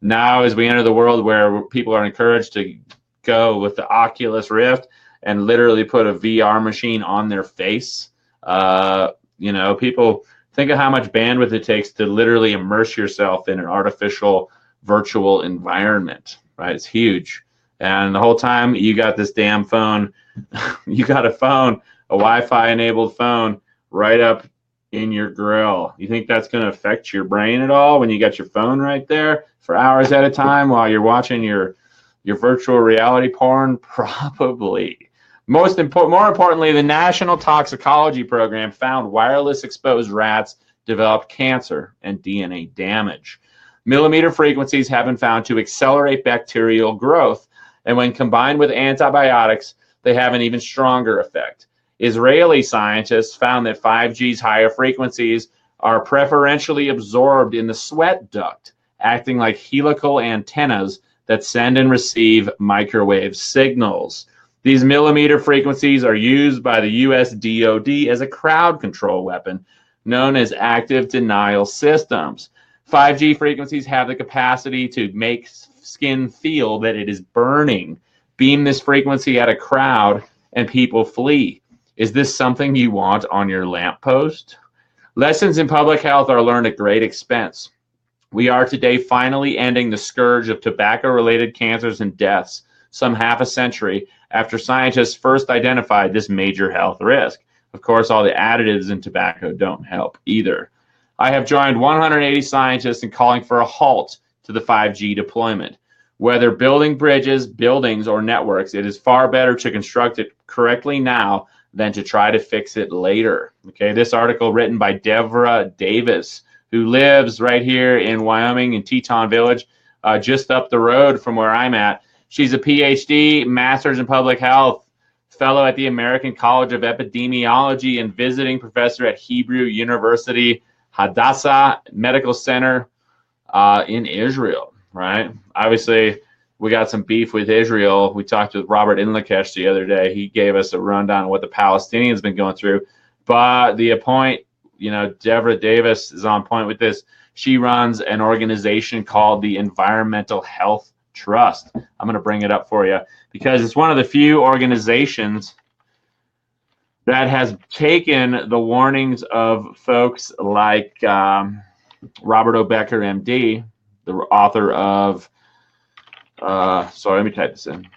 [SPEAKER 1] Now, as we enter the world where people are encouraged to go with the Oculus Rift and literally put a VR machine on their face, you know, people think of how much bandwidth it takes to literally immerse yourself in an artificial virtual environment, right? It's huge. And the whole time you got this damn phone, you got a phone, a Wi-Fi enabled phone right up in your grill. You think that's going to affect your brain at all when you got your phone right there for hours at a time while you're watching your virtual reality porn? Probably. More importantly, the National Toxicology Program found wireless exposed rats developed cancer and DNA damage. Millimeter frequencies have been found to accelerate bacterial growth, and when combined with antibiotics, they have an even stronger effect. Israeli scientists found that 5G's higher frequencies are preferentially absorbed in the sweat duct, acting like helical antennas that send and receive microwave signals. These millimeter frequencies are used by the US DoD as a crowd control weapon known as active denial systems. 5G frequencies have the capacity to make skin feel that it is burning. Beam this frequency at a crowd and people flee. Is this something you want on your lamppost? Lessons in public health are learned at great expense. We are today finally ending the scourge of tobacco-related cancers and deaths, some half a century after scientists first identified this major health risk. Of course, all the additives in tobacco don't help either. I have joined 180 scientists in calling for a halt to the 5G deployment. Whether building bridges, buildings, or networks, it is far better to construct it correctly now than to try to fix it later. Okay, this article written by Derrick Broze, who lives right here in Wyoming in Teton Village, just up the road from where I'm at. She's a PhD, Master's in Public Health, fellow at the American College of Epidemiology, and visiting professor at Hebrew University Hadassah Medical Center in Israel, right? Obviously, we got some beef with Israel. We talked with Robert Inlakesh the other day. He gave us a rundown of what the Palestinians have been going through. But the point, you know, Derrick Broze is on point with this. She runs an organization called the Environmental Health Trust. I'm going to bring it up for you because it's one of the few organizations that has taken the warnings of folks like Robert O. Becker, MD, the author of, sorry, let me type this in.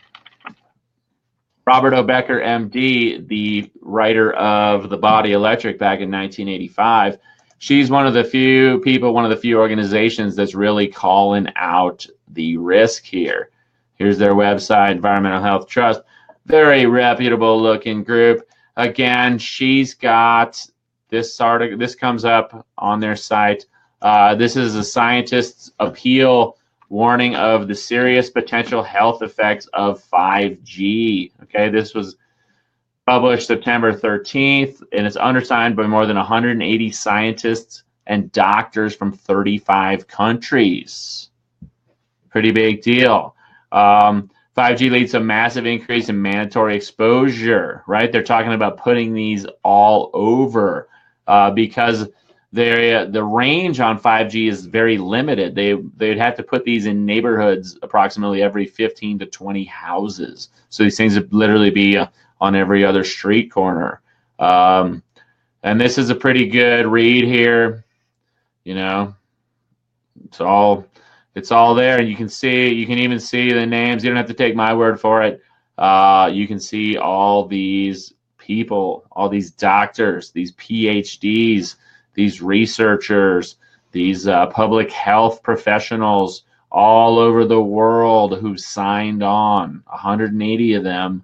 [SPEAKER 1] Robert O. Becker, MD, the writer of The Body Electric back in 1985. She's one of the few people, one of the few organizations that's really calling out the risk here. Here's their website, Environmental Health Trust. Very reputable looking group. Again, she's got this article. This comes up on their site. This is a scientist's appeal warning of the serious potential health effects of 5G. Okay, this was published September 13th, and it's undersigned by more than 180 scientists and doctors from 35 countries. Pretty big deal. 5G leads to a massive increase in mandatory exposure, right? They're talking about putting these all over because the range on 5G is very limited. They'd have to put these in neighborhoods approximately every 15 to 20 houses. So these things would literally be on every other street corner. And this is a pretty good read here. You know, it's all there. You can even see the names. You don't have to take my word for it. You can see all these people, all these doctors, these PhDs, these researchers, these public health professionals, all over the world who signed on, 180 of them,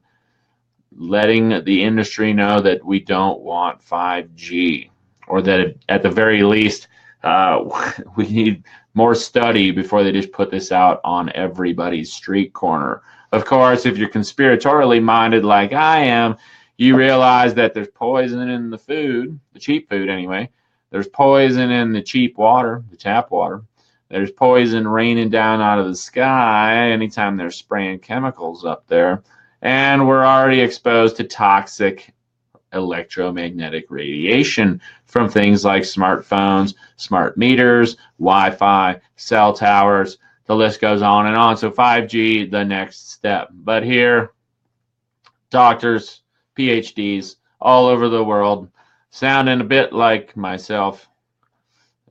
[SPEAKER 1] letting the industry know that we don't want 5G, or that at the very least we need more study before they just put this out on everybody's street corner. Of course, if you're conspiratorially minded like I am, you realize that there's poison in the food, the cheap food anyway. There's poison in the cheap water, the tap water. There's poison raining down out of the sky anytime they're spraying chemicals up there. And we're already exposed to toxic electromagnetic radiation from things like smartphones, smart meters, Wi-Fi, cell towers. The list goes on and on. So 5G, the next step. But here, doctors, PhDs all over the world, sounding a bit like myself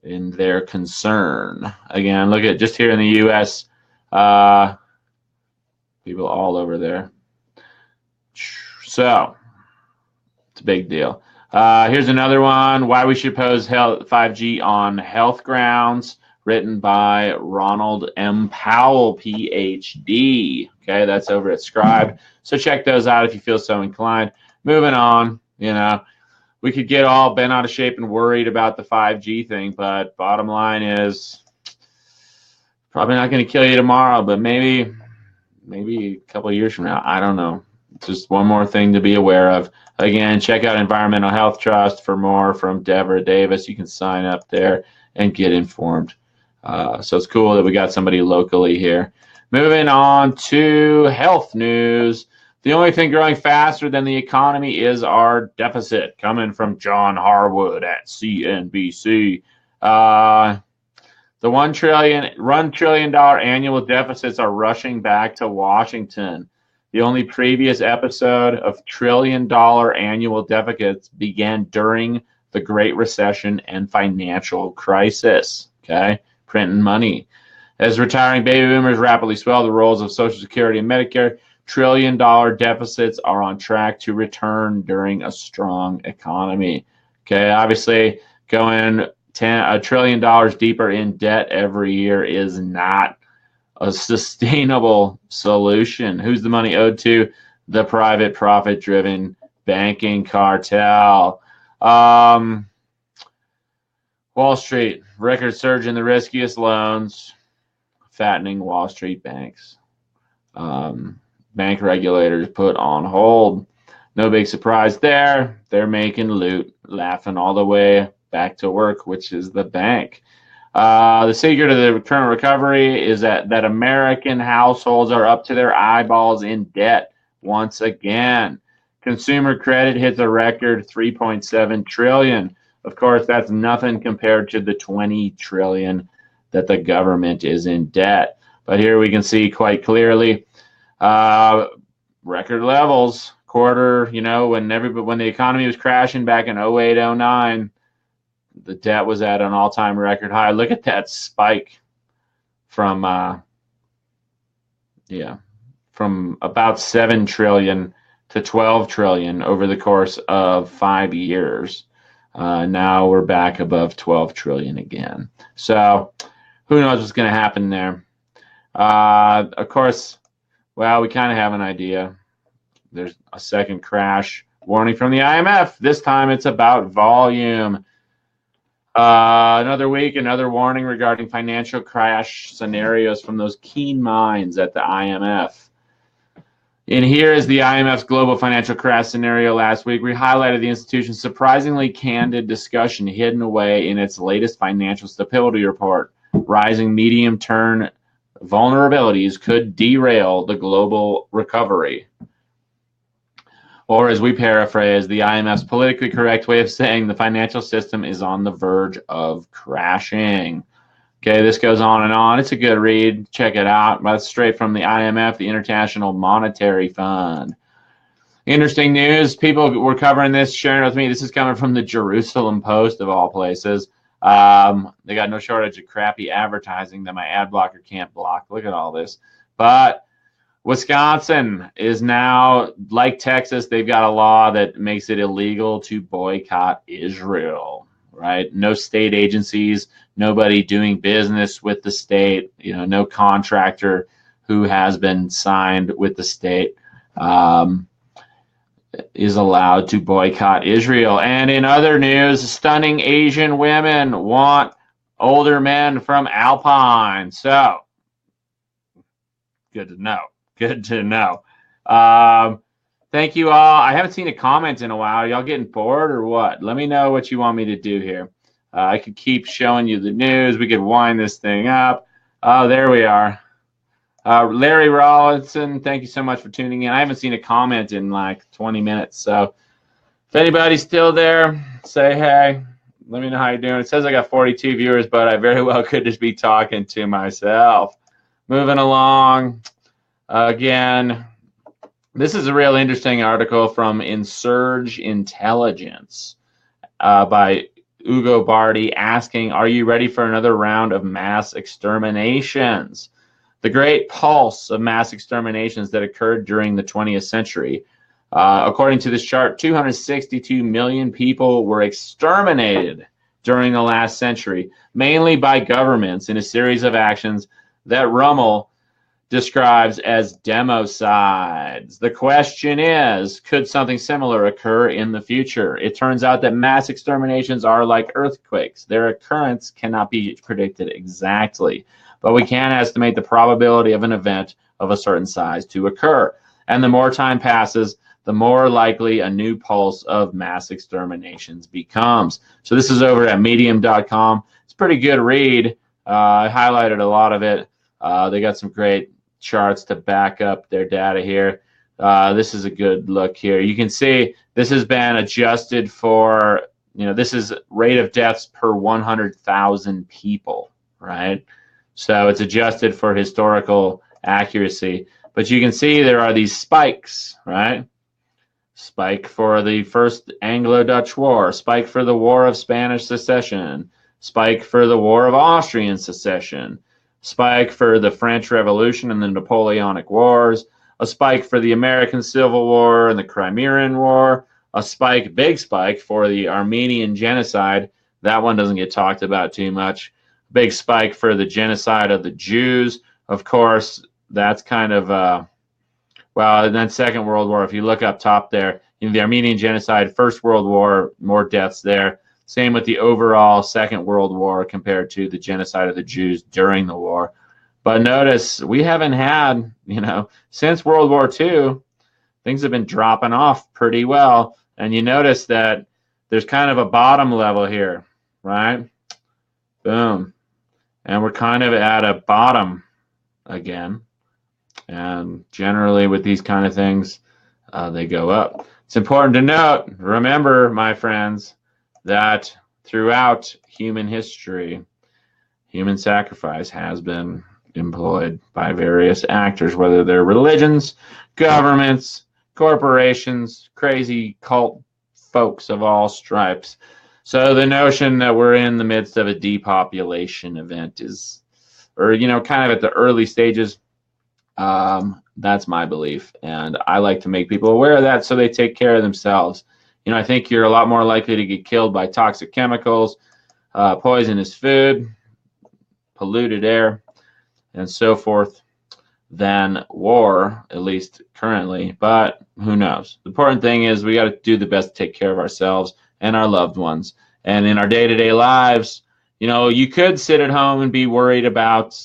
[SPEAKER 1] in their concern. Again, look at just here in the U.S., people all over there. So it's a big deal. Here's another one: why we should oppose 5G on health grounds, written by Ronald M. Powell, PhD. Okay, that's over at Scribe. So check those out if you feel so inclined. Moving on, we could get all bent out of shape and worried about the 5G thing, but bottom line is probably not going to kill you tomorrow, but maybe a couple of years from now. I don't know. Just one more thing to be aware of. Again, check out Environmental Health Trust for more from Deborah Davis. You can sign up there and get informed. So it's cool that we got somebody locally here. Moving on to health news. The only thing growing faster than the economy is our deficit, coming from John Harwood at CNBC. The $1 trillion annual deficits are rushing back to Washington. The only previous episode of trillion-dollar annual deficits began during the Great Recession and financial crisis. Okay, printing money. As retiring baby boomers rapidly swell the roles of Social Security and Medicare, trillion-dollar deficits are on track to return during a strong economy. Okay, obviously going $1 trillion deeper in debt every year is not a sustainable solution. Who's the money owed to? The private profit-driven banking cartel. Wall Street, record surge in the riskiest loans, fattening Wall Street banks. Bank regulators put on hold. No big surprise there. They're making loot, laughing all the way back to work, which is the bank. The secret of the current recovery is that American households are up to their eyeballs in debt once again. Consumer credit hits a record $3.7 trillion. Of course, that's nothing compared to the $20 trillion that the government is in debt. But here we can see quite clearly record levels. Quarter, when the economy was crashing back in 08, 09, the debt was at an all-time record high. Look at that spike from about 7 trillion to 12 trillion over the course of 5 years. Now we're back above 12 trillion again. So who knows what's going to happen there? Of course, well, we kind of have an idea. There's a second crash warning from the IMF. This time it's about volume. Another week, another warning regarding financial crash scenarios from those keen minds at the IMF. And here is the IMF's global financial crash scenario last week. We highlighted the institution's surprisingly candid discussion hidden away in its latest financial stability report. Rising medium-term vulnerabilities could derail the global recovery. Or as we paraphrase, the IMF's politically correct way of saying the financial system is on the verge of crashing. Okay, this goes on and on. It's a good read. Check it out. That's straight from the IMF, the International Monetary Fund. Interesting news. People were covering this, sharing it with me. This is coming from the Jerusalem Post, of all places. They got no shortage of crappy advertising that my ad blocker can't block. Look at all this. But Wisconsin is now, like Texas, they've got a law that makes it illegal to boycott Israel. right? No state agencies, nobody doing business with the state, no contractor who has been signed with the state is allowed to boycott Israel. And in other news, stunning Asian women want older men from Alpine. So, good to know. Good to know. Thank you all. I haven't seen a comment in a while. Y'all getting bored or what? Let me know what you want me to do here. I could keep showing you the news. We could wind this thing up. Oh, there we are. Larry Rawlinson, thank you so much for tuning in. I haven't seen a comment in like 20 minutes. So if anybody's still there, say hey. Let me know how you're doing. It says I got 42 viewers, but I very well could just be talking to myself. Moving along. Again, this is a real interesting article from Insurge Intelligence by Ugo Bardi asking, are you ready for another round of mass exterminations? The great pulse of mass exterminations that occurred during the 20th century. According to this chart, 262 million people were exterminated during the last century, mainly by governments in a series of actions that Rummel describes as democides. The question is, could something similar occur in the future? It turns out that mass exterminations are like earthquakes. Their occurrence cannot be predicted exactly, but we can estimate the probability of an event of a certain size to occur. And the more time passes, the more likely a new pulse of mass exterminations becomes. So this is over at medium.com. It's a pretty good read. I highlighted a lot of it. They got some great charts to back up their data here. This is a good look here. You can see this has been adjusted for, this is rate of deaths per 100,000 people, right? So it's adjusted for historical accuracy. But you can see there are these spikes, right? Spike for the First Anglo-Dutch War, spike for the War of Spanish Secession, spike for the War of Austrian Secession, spike for the French Revolution and the Napoleonic Wars, a spike for the American Civil War and the Crimean War, a spike, big spike for the Armenian Genocide. That one doesn't get talked about too much. Big spike for the genocide of the Jews. Of course, that's kind of, well, and then Second World War, if you look up top there, the Armenian Genocide, First World War, more deaths there. Same with the overall Second World War compared to the genocide of the Jews during the war. But notice we haven't had, since World War II, things have been dropping off pretty well. And you notice that there's kind of a bottom level here, right? Boom. And we're kind of at a bottom again. And generally with these kind of things, they go up. It's important to note, remember, my friends, that throughout human history, human sacrifice has been employed by various actors, whether they're religions, governments, corporations, crazy cult folks of all stripes. So the notion that we're in the midst of a depopulation event is, or, kind of at the early stages, that's my belief. And I like to make people aware of that so they take care of themselves. I think you're a lot more likely to get killed by toxic chemicals, poisonous food, polluted air, and so forth than war, at least currently. But who knows? The important thing is we got to do the best to take care of ourselves and our loved ones. And in our day-to-day lives, you could sit at home and be worried about,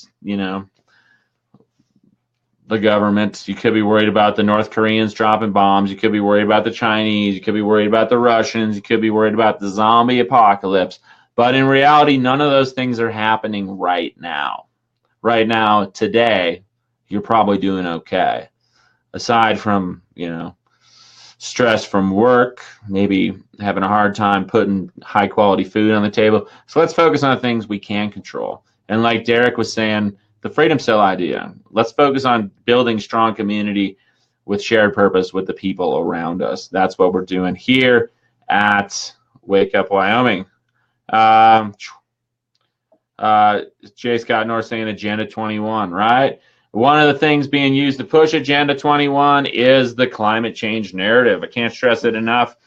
[SPEAKER 1] the government. You could be worried about the North Koreans dropping bombs. You could be worried about the Chinese. You could be worried about the Russians. You could be worried about the zombie apocalypse. But in reality, none of those things are happening right now. Right now, today, you're probably doing okay. Aside from, stress from work, maybe having a hard time putting high quality food on the table. So let's focus on things we can control. And like Derrick was saying, the freedom cell idea. Let's focus on building strong community with shared purpose with the people around us. That's what we're doing here at Wake Up Wyoming. J. Scott North saying Agenda 21, right? One of the things being used to push Agenda 21 is the climate change narrative. I can't stress it enough.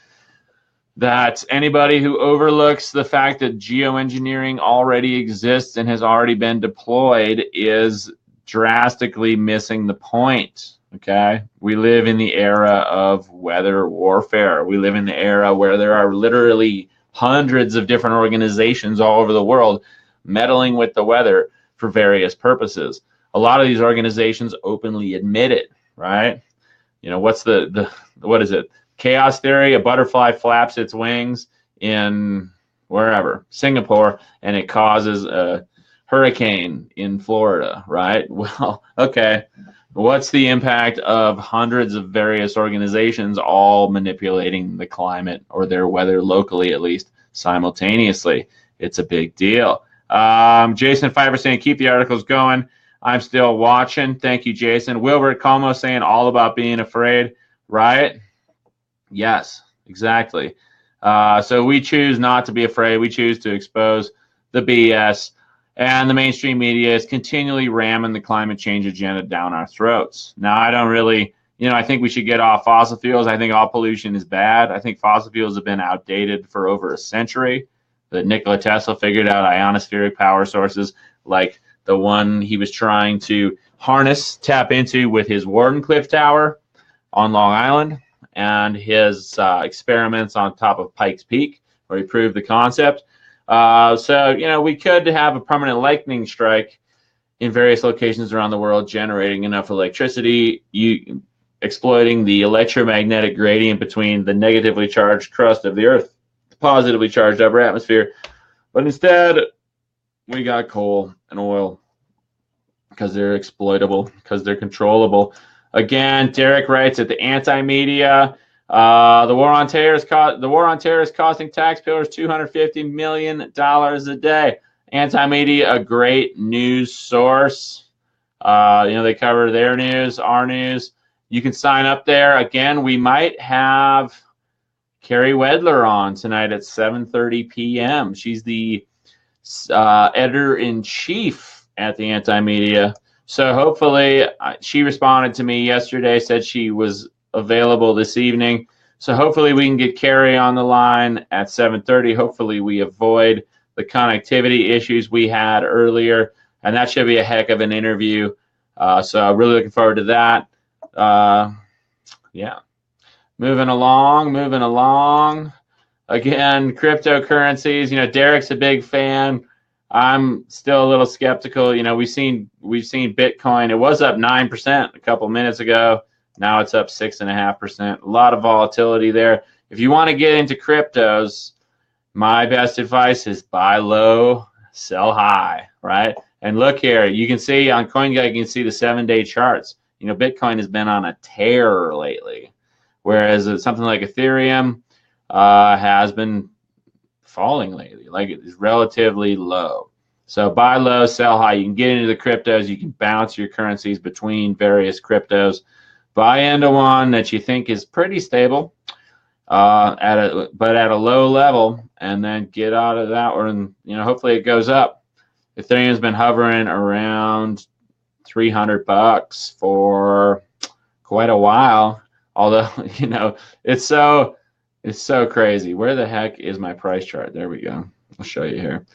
[SPEAKER 1] that anybody who overlooks the fact that geoengineering already exists and has already been deployed is drastically missing the point. Okay, we live in the era of weather warfare. We live in the era where there are literally hundreds of different organizations all over the world meddling with the weather for various purposes. A lot of these organizations openly admit it, right? You know, what's what is it? Chaos theory, a butterfly flaps its wings in wherever, Singapore, and it causes a hurricane in Florida, right? Well, okay. What's the impact of hundreds of various organizations all manipulating the climate or their weather locally, at least simultaneously? It's a big deal. Jason Pfeiffer saying, keep the articles going. I'm still watching. Thank you, Jason. Wilbert Como saying, all about being afraid, right? Yes, exactly. So we choose not to be afraid. We choose to expose the BS. And the mainstream media is continually ramming the climate change agenda down our throats. Now, I don't really, I think we should get off fossil fuels. I think all pollution is bad. I think fossil fuels have been outdated for over a century. That Nikola Tesla figured out ionospheric power sources like the one he was trying to tap into with his Wardenclyffe Tower on Long Island and his experiments on top of Pikes Peak, where he proved the concept. So, we could have a permanent lightning strike in various locations around the world, generating enough electricity, exploiting the electromagnetic gradient between the negatively charged crust of the Earth, the positively charged upper atmosphere. But instead, we got coal and oil because they're exploitable, because they're controllable. Again, Derrick writes at the anti-media, the war on terror is costing taxpayers $250 million a day. Anti-media, a great news source. They cover their news, our news. You can sign up there. Again, we might have Carrie Wedler on tonight at 7:30 p.m. She's the editor-in-chief at the anti-media. So hopefully, she responded to me yesterday, said she was available this evening. So hopefully we can get Carrie on the line at 7:30. Hopefully we avoid the connectivity issues we had earlier, and that should be a heck of an interview. So I'm really looking forward to that. Yeah. Moving along. Again, cryptocurrencies. Derrick's a big fan. I'm still a little skeptical. We've seen Bitcoin. It was up 9% a couple minutes ago. Now it's up 6.5%. A lot of volatility there. If you want to get into cryptos, my best advice is buy low, sell high, right? And look here, you can see on CoinGecko, you can see the 7-day charts. Bitcoin has been on a tear lately, whereas something like Ethereum has been falling lately, like it's relatively low. So buy low, sell high. You can get into the cryptos. You can bounce your currencies between various cryptos. Buy into one that you think is pretty stable, but at a low level, and then get out of that one. Hopefully it goes up. Ethereum's been hovering around $300 for quite a while. Although it's so crazy. Where the heck is my price chart? There we go. I'll show you here.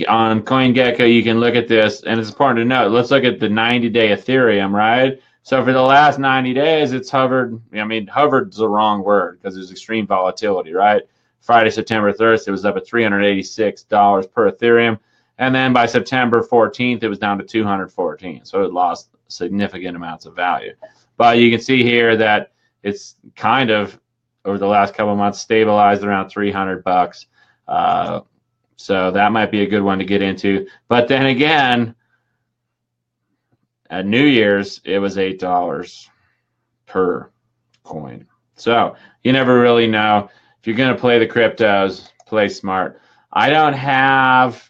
[SPEAKER 1] On CoinGecko, you can look at this, and it's important to note. Let's look at the 90-day Ethereum, right? So for the last 90 days, it's hovered. Hovered's the wrong word because there's extreme volatility, right? Friday, September 3rd, it was up at $386 per Ethereum. And then by September 14th, it was down to $214. So it lost significant amounts of value. But you can see here that it's kind of, over the last couple of months, stabilized around $300. So that might be a good one to get into. But then again, at New Year's, it was $8 per coin. So you never really know. If you're going to play the cryptos, play smart. I don't have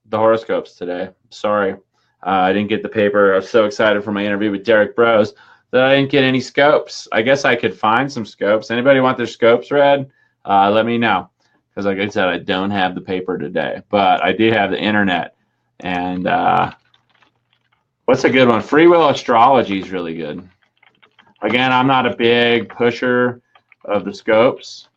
[SPEAKER 1] the horoscopes today. Sorry. I didn't get the paper. I was so excited for my interview with Derrick Broze that I didn't get any scopes. I guess I could find some scopes. Anybody want their scopes read? Let me know. Because like I said, I don't have the paper today. But I do have the internet. And what's a good one? Free will astrology is really good. Again, I'm not a big pusher of the scopes.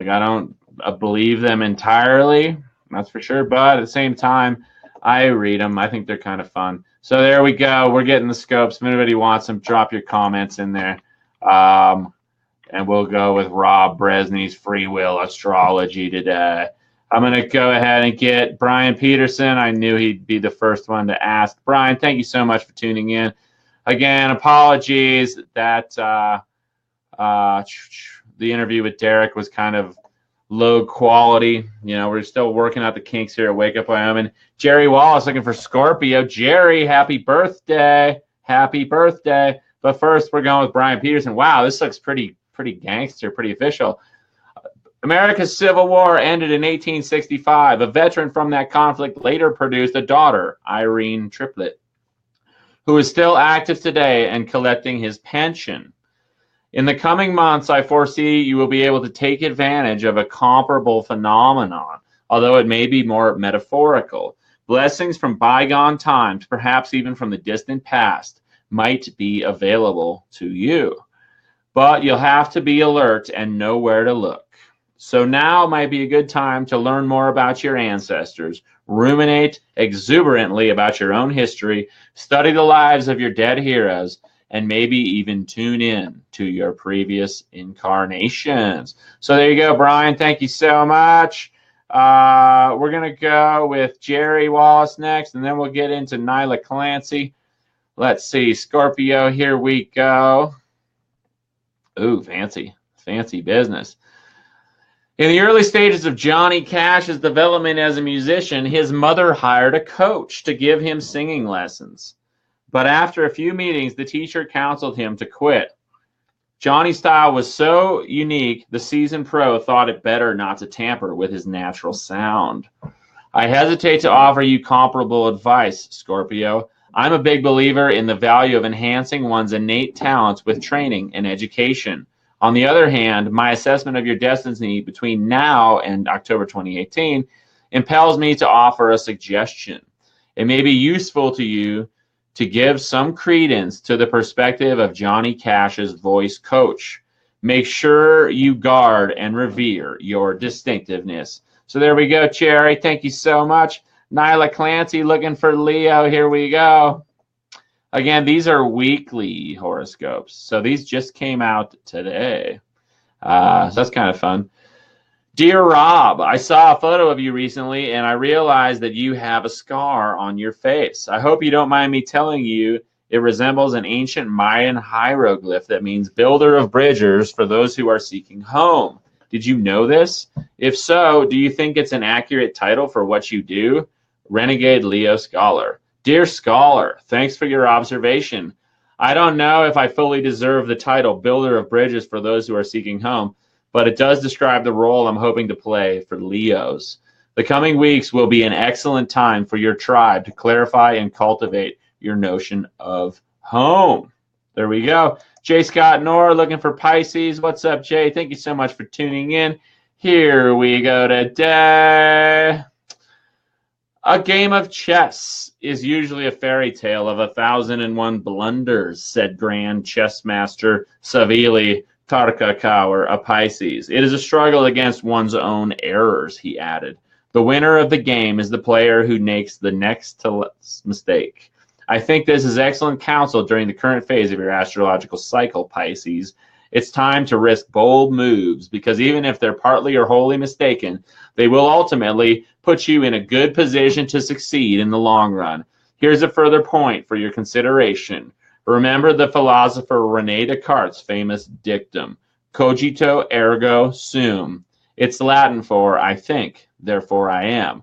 [SPEAKER 1] Like, I don't believe them entirely, that's for sure. But at the same time, I read them. I think they're kind of fun. So there we go. We're getting the scopes. If anybody wants them, drop your comments in there. And we'll go with Rob Bresney's Free Will Astrology today. I'm going to go ahead and get Brian Peterson. I knew he'd be the first one to ask. Brian, thank you so much for tuning in. Again, apologies that the interview with Derrick was kind of low quality. You know, we're still working out the kinks here at Wake Up Wyoming. Jerry Wallace looking for Scorpio. Jerry, happy birthday. Happy birthday. But first, we're going with Brian Peterson. Wow, this looks pretty gangster, pretty official. America's Civil War ended in 1865. A veteran from that conflict later produced a daughter, Irene Triplett, who is still active today and collecting his pension. In the coming months, I foresee you will be able to take advantage of a comparable phenomenon, although it may be more metaphorical. Blessings from bygone times, perhaps even from the distant past, might be available to you. But you'll have to be alert and know where to look. So now might be a good time to learn more about your ancestors, ruminate exuberantly about your own history, study the lives of your dead heroes, and maybe even tune in to your previous incarnations. So there you go, Brian. Thank you so much. We're going to go with Jerry Wallace next, and then we'll get into Nyla Clancy. Let's see. Scorpio, here we go. Ooh, fancy business. In the early stages of Johnny Cash's development as a musician, his mother hired a coach to give him singing lessons. But after a few meetings, the teacher counseled him to quit. Johnny's style was so unique, the seasoned pro thought it better not to tamper with his natural sound. I hesitate to offer you comparable advice, Scorpio. I'm a big believer in the value of enhancing one's innate talents with training and education. On the other hand, my assessment of your destiny between now and October 2018 impels me to offer a suggestion. It may be useful to you to give some credence to the perspective of Johnny Cash's voice coach. Make sure you guard and revere your distinctiveness. So there we go, Cherry. Thank you so much. Nyla Clancy looking for Leo. Here we go. Again, these are weekly horoscopes. So these just came out today. So that's kind of fun. Dear Rob, I saw a photo of you recently and I realized that you have a scar on your face. I hope you don't mind me telling you it resembles an ancient Mayan hieroglyph that means builder of bridges for those who are seeking home. Did you know this? If so, do you think it's an accurate title for what you do? Renegade Leo Scholar. Dear Scholar, thanks for your observation. I don't know if I fully deserve the title Builder of Bridges for those who are seeking home, but it does describe the role I'm hoping to play for Leos. The coming weeks will be an excellent time for your tribe to clarify and cultivate your notion of home. There we go. Jay Scott Knorr looking for Pisces. What's up, Jay? Thank you so much for tuning in. Here we go today. A game of chess is usually a fairy tale of 1,001 blunders, said Grand Chess Master Savili Tarkakaur, a Pisces. It is a struggle against one's own errors, he added. The winner of the game is the player who makes the next to mistake. I think this is excellent counsel during the current phase of your astrological cycle, Pisces. It's time to risk bold moves because even if they're partly or wholly mistaken, they will ultimately put you in a good position to succeed in the long run. Here's a further point for your consideration. Remember the philosopher René Descartes' famous dictum, cogito ergo sum. It's Latin for I think, therefore I am.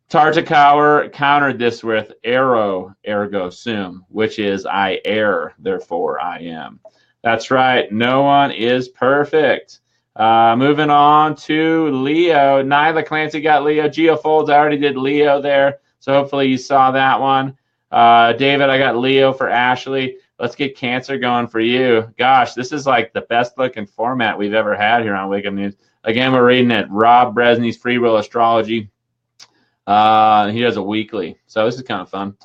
[SPEAKER 1] Tartakower countered this with ero ergo sum, which is I err, therefore I am. That's right. No one is perfect. Moving on to Leo. Nyla Clancy got Leo. Geofolds, I already did Leo there, so hopefully you saw that one. David, I got Leo for Ashley. Let's get Cancer going for you. Gosh, this is like the best looking format we've ever had here on Wake Up News. Again, we're reading at Rob Bresney's Free Will Astrology. He does a weekly, so this is kind of fun.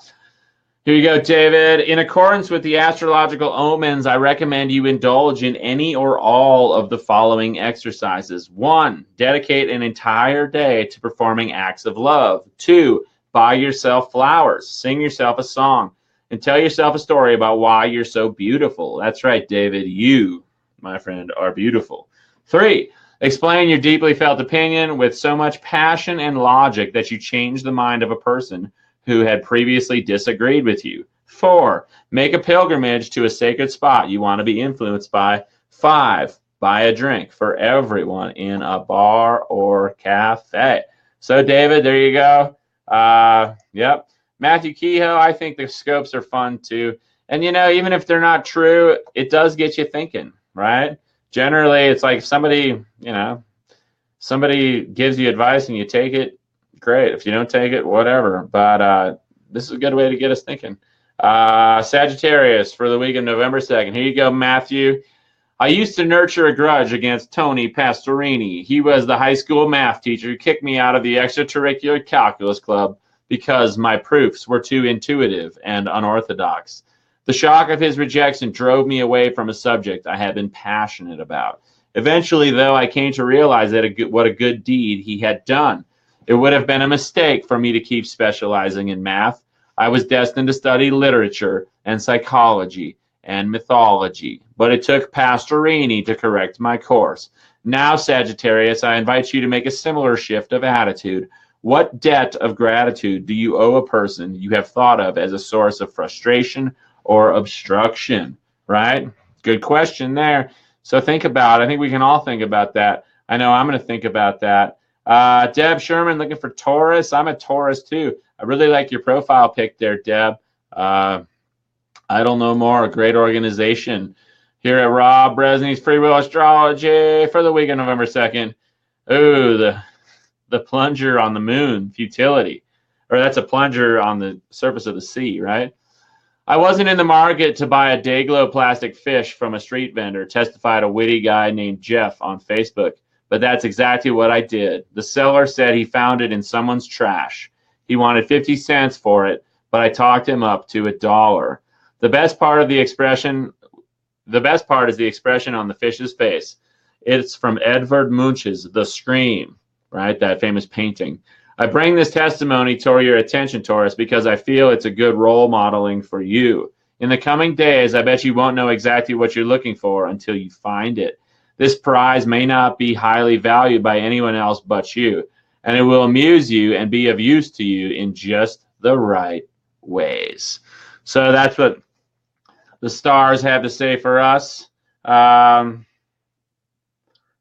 [SPEAKER 1] Here you go, David. In accordance with the astrological omens, I recommend you indulge in any or all of the following exercises. 1, dedicate an entire day to performing acts of love. 2, buy yourself flowers, sing yourself a song, and tell yourself a story about why you're so beautiful. That's right, David. You, my friend, are beautiful. 3, explain your deeply felt opinion with so much passion and logic that you change the mind of a person who had previously disagreed with you. 4, make a pilgrimage to a sacred spot you want to be influenced by. 5, buy a drink for everyone in a bar or cafe. So, David, there you go. Yep. Matthew Kehoe, I think the scopes are fun too. And, you know, even if they're not true, it does get you thinking, right? Generally, it's like somebody gives you advice and you take it, great. If you don't take it, whatever. But this is a good way to get us thinking. Sagittarius for the week of November 2nd. Here you go, Matthew. I used to nurture a grudge against Tony Pastorini. He was the high school math teacher who kicked me out of the extracurricular calculus club because my proofs were too intuitive and unorthodox. The shock of his rejection drove me away from a subject I had been passionate about. Eventually, though, I came to realize what a good deed he had done. It would have been a mistake for me to keep specializing in math. I was destined to study literature and psychology and mythology, but it took Pastorini to correct my course. Now, Sagittarius, I invite you to make a similar shift of attitude. What debt of gratitude do you owe a person you have thought of as a source of frustration or obstruction, right? Good question there. So think about it. I think we can all think about that. I know I'm going to think about that. Deb Sherman looking for Taurus. I'm a Taurus too. I really like your profile pic there, Deb. I don't know more. A great organization here at Rob Bresney's Free Will Astrology for the week of November 2nd. Ooh, the plunger on the moon, futility. Or that's a plunger on the surface of the sea, right? I wasn't in the market to buy a Dayglow plastic fish from a street vendor, testified a witty guy named Jeff on Facebook. But that's exactly what I did. The seller said he found it in someone's trash. He wanted 50 cents for it, but I talked him up to $1. The best part is the expression on the fish's face. It's from Edvard Munch's The Scream, right? That famous painting. I bring this testimony to your attention, Taurus, because I feel it's a good role modeling for you. In the coming days, I bet you won't know exactly what you're looking for until you find it. This prize may not be highly valued by anyone else but you, and it will amuse you and be of use to you in just the right ways. So that's what the stars have to say for us.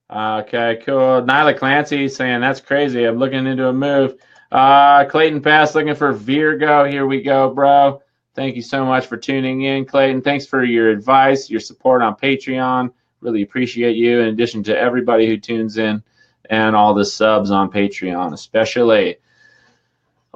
[SPEAKER 1] Okay, cool. Nyla Clancy saying, that's crazy. I'm looking into a move. Clayton Pass looking for Virgo. Here we go, bro. Thank you so much for tuning in, Clayton. Thanks for your advice, your support on Patreon. Really appreciate you, in addition to everybody who tunes in and all the subs on Patreon, especially.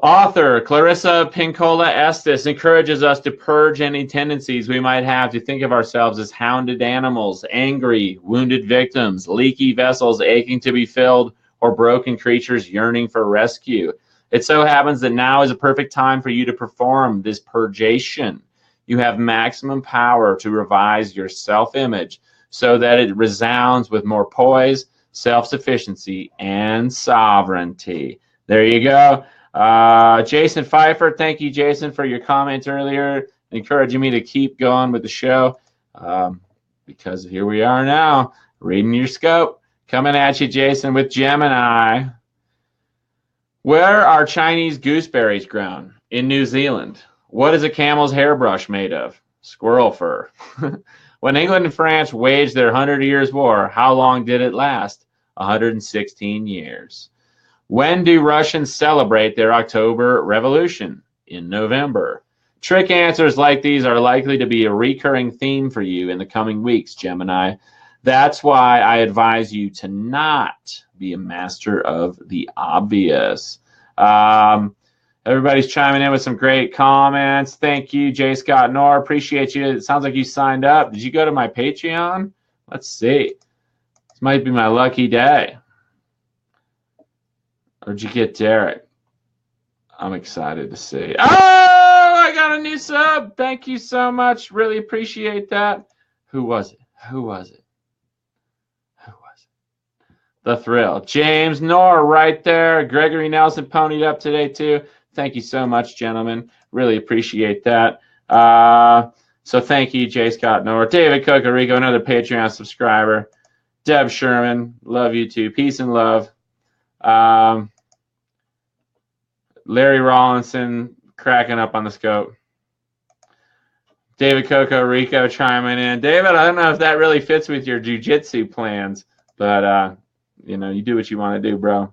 [SPEAKER 1] Author Clarissa Pinkola Estes encourages us to purge any tendencies we might have to think of ourselves as hounded animals, angry, wounded victims, leaky vessels aching to be filled, or broken creatures yearning for rescue. It so happens that now is a perfect time for you to perform this purgation. You have maximum power to revise your self-image so that it resounds with more poise, self-sufficiency, and sovereignty. There you go. Jason Pfeiffer, thank you, Jason, for your comment earlier, encouraging me to keep going with the show, because here we are now, reading your scope. Coming at you, Jason, with Gemini. Where are Chinese gooseberries grown? In New Zealand. What is a camel's hairbrush made of? Squirrel fur. When England and France waged their 100 Years' War, how long did it last? 116 years. When do Russians celebrate their October Revolution? In November. Trick answers like these are likely to be a recurring theme for you in the coming weeks, Gemini. That's why I advise you to not be a master of the obvious. Everybody's chiming in with some great comments. Thank you, J. Scott Knorr. Appreciate you. It sounds like you signed up. Did you go to my Patreon? Let's see. This might be my lucky day. Or did you get Derrick? I'm excited to see. Oh, I got a new sub. Thank you so much. Really appreciate that. Who was it? Who was it? Who was it? The Thrill. James Knorr right there. Gregory Nelson ponied up today too. Thank you so much, gentlemen. Really appreciate that. So thank you, J. Scott Knorr. David Cocarico, another Patreon subscriber. Deb Sherman, love you too. Peace and love. Larry Rawlinson cracking up on the scope. David Cocarico chiming in. David, I don't know if that really fits with your jiu-jitsu plans, but you know, you do what you want to do, bro.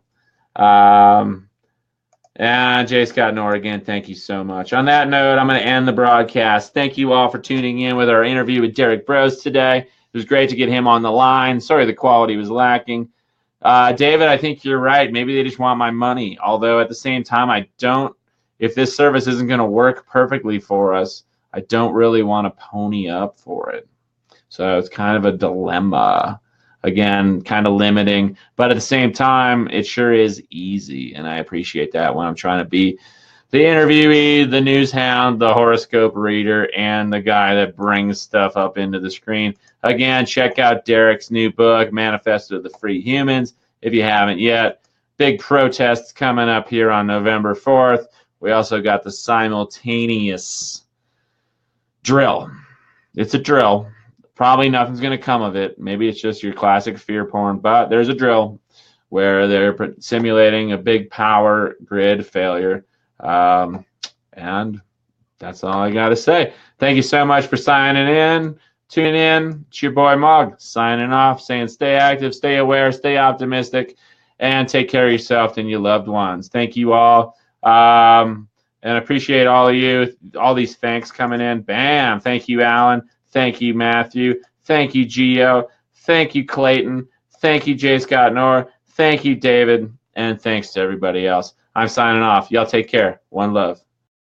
[SPEAKER 1] And J. Scott Knorr, again, thank you so much. On that note, I'm going to end the broadcast. Thank you all for tuning in with our interview with Derrick Broze today. It was great to get him on the line. Sorry the quality was lacking. David, I think you're right. Maybe they just want my money. Although at the same time, I don't, if this service isn't going to work perfectly for us, I don't really want to pony up for it. So it's kind of a dilemma. Again, kind of limiting, but at the same time, it sure is easy, and I appreciate that when I'm trying to be the interviewee, the news hound, the horoscope reader, and the guy that brings stuff up into the screen. Again, check out Derrick's new book, Manifesto of the Free Humans, if you haven't yet. Big protests coming up here on November 4th. We also got the simultaneous drill. It's a drill. Probably nothing's going to come of it. Maybe it's just your classic fear porn, but there's a drill where they're simulating a big power grid failure. And that's all I got to say. Thank you so much for signing in, tuning in. It's your boy Mog signing off, saying stay active, stay aware, stay optimistic, and take care of yourself and your loved ones. Thank you all. And appreciate all of you, all these thanks coming in. Bam. Thank you, Alan. Thank you, Matthew. Thank you, Gio. Thank you, Clayton. Thank you, J. Scott Knorr. Thank you, David. And thanks to everybody else. I'm signing off. Y'all take care. One love.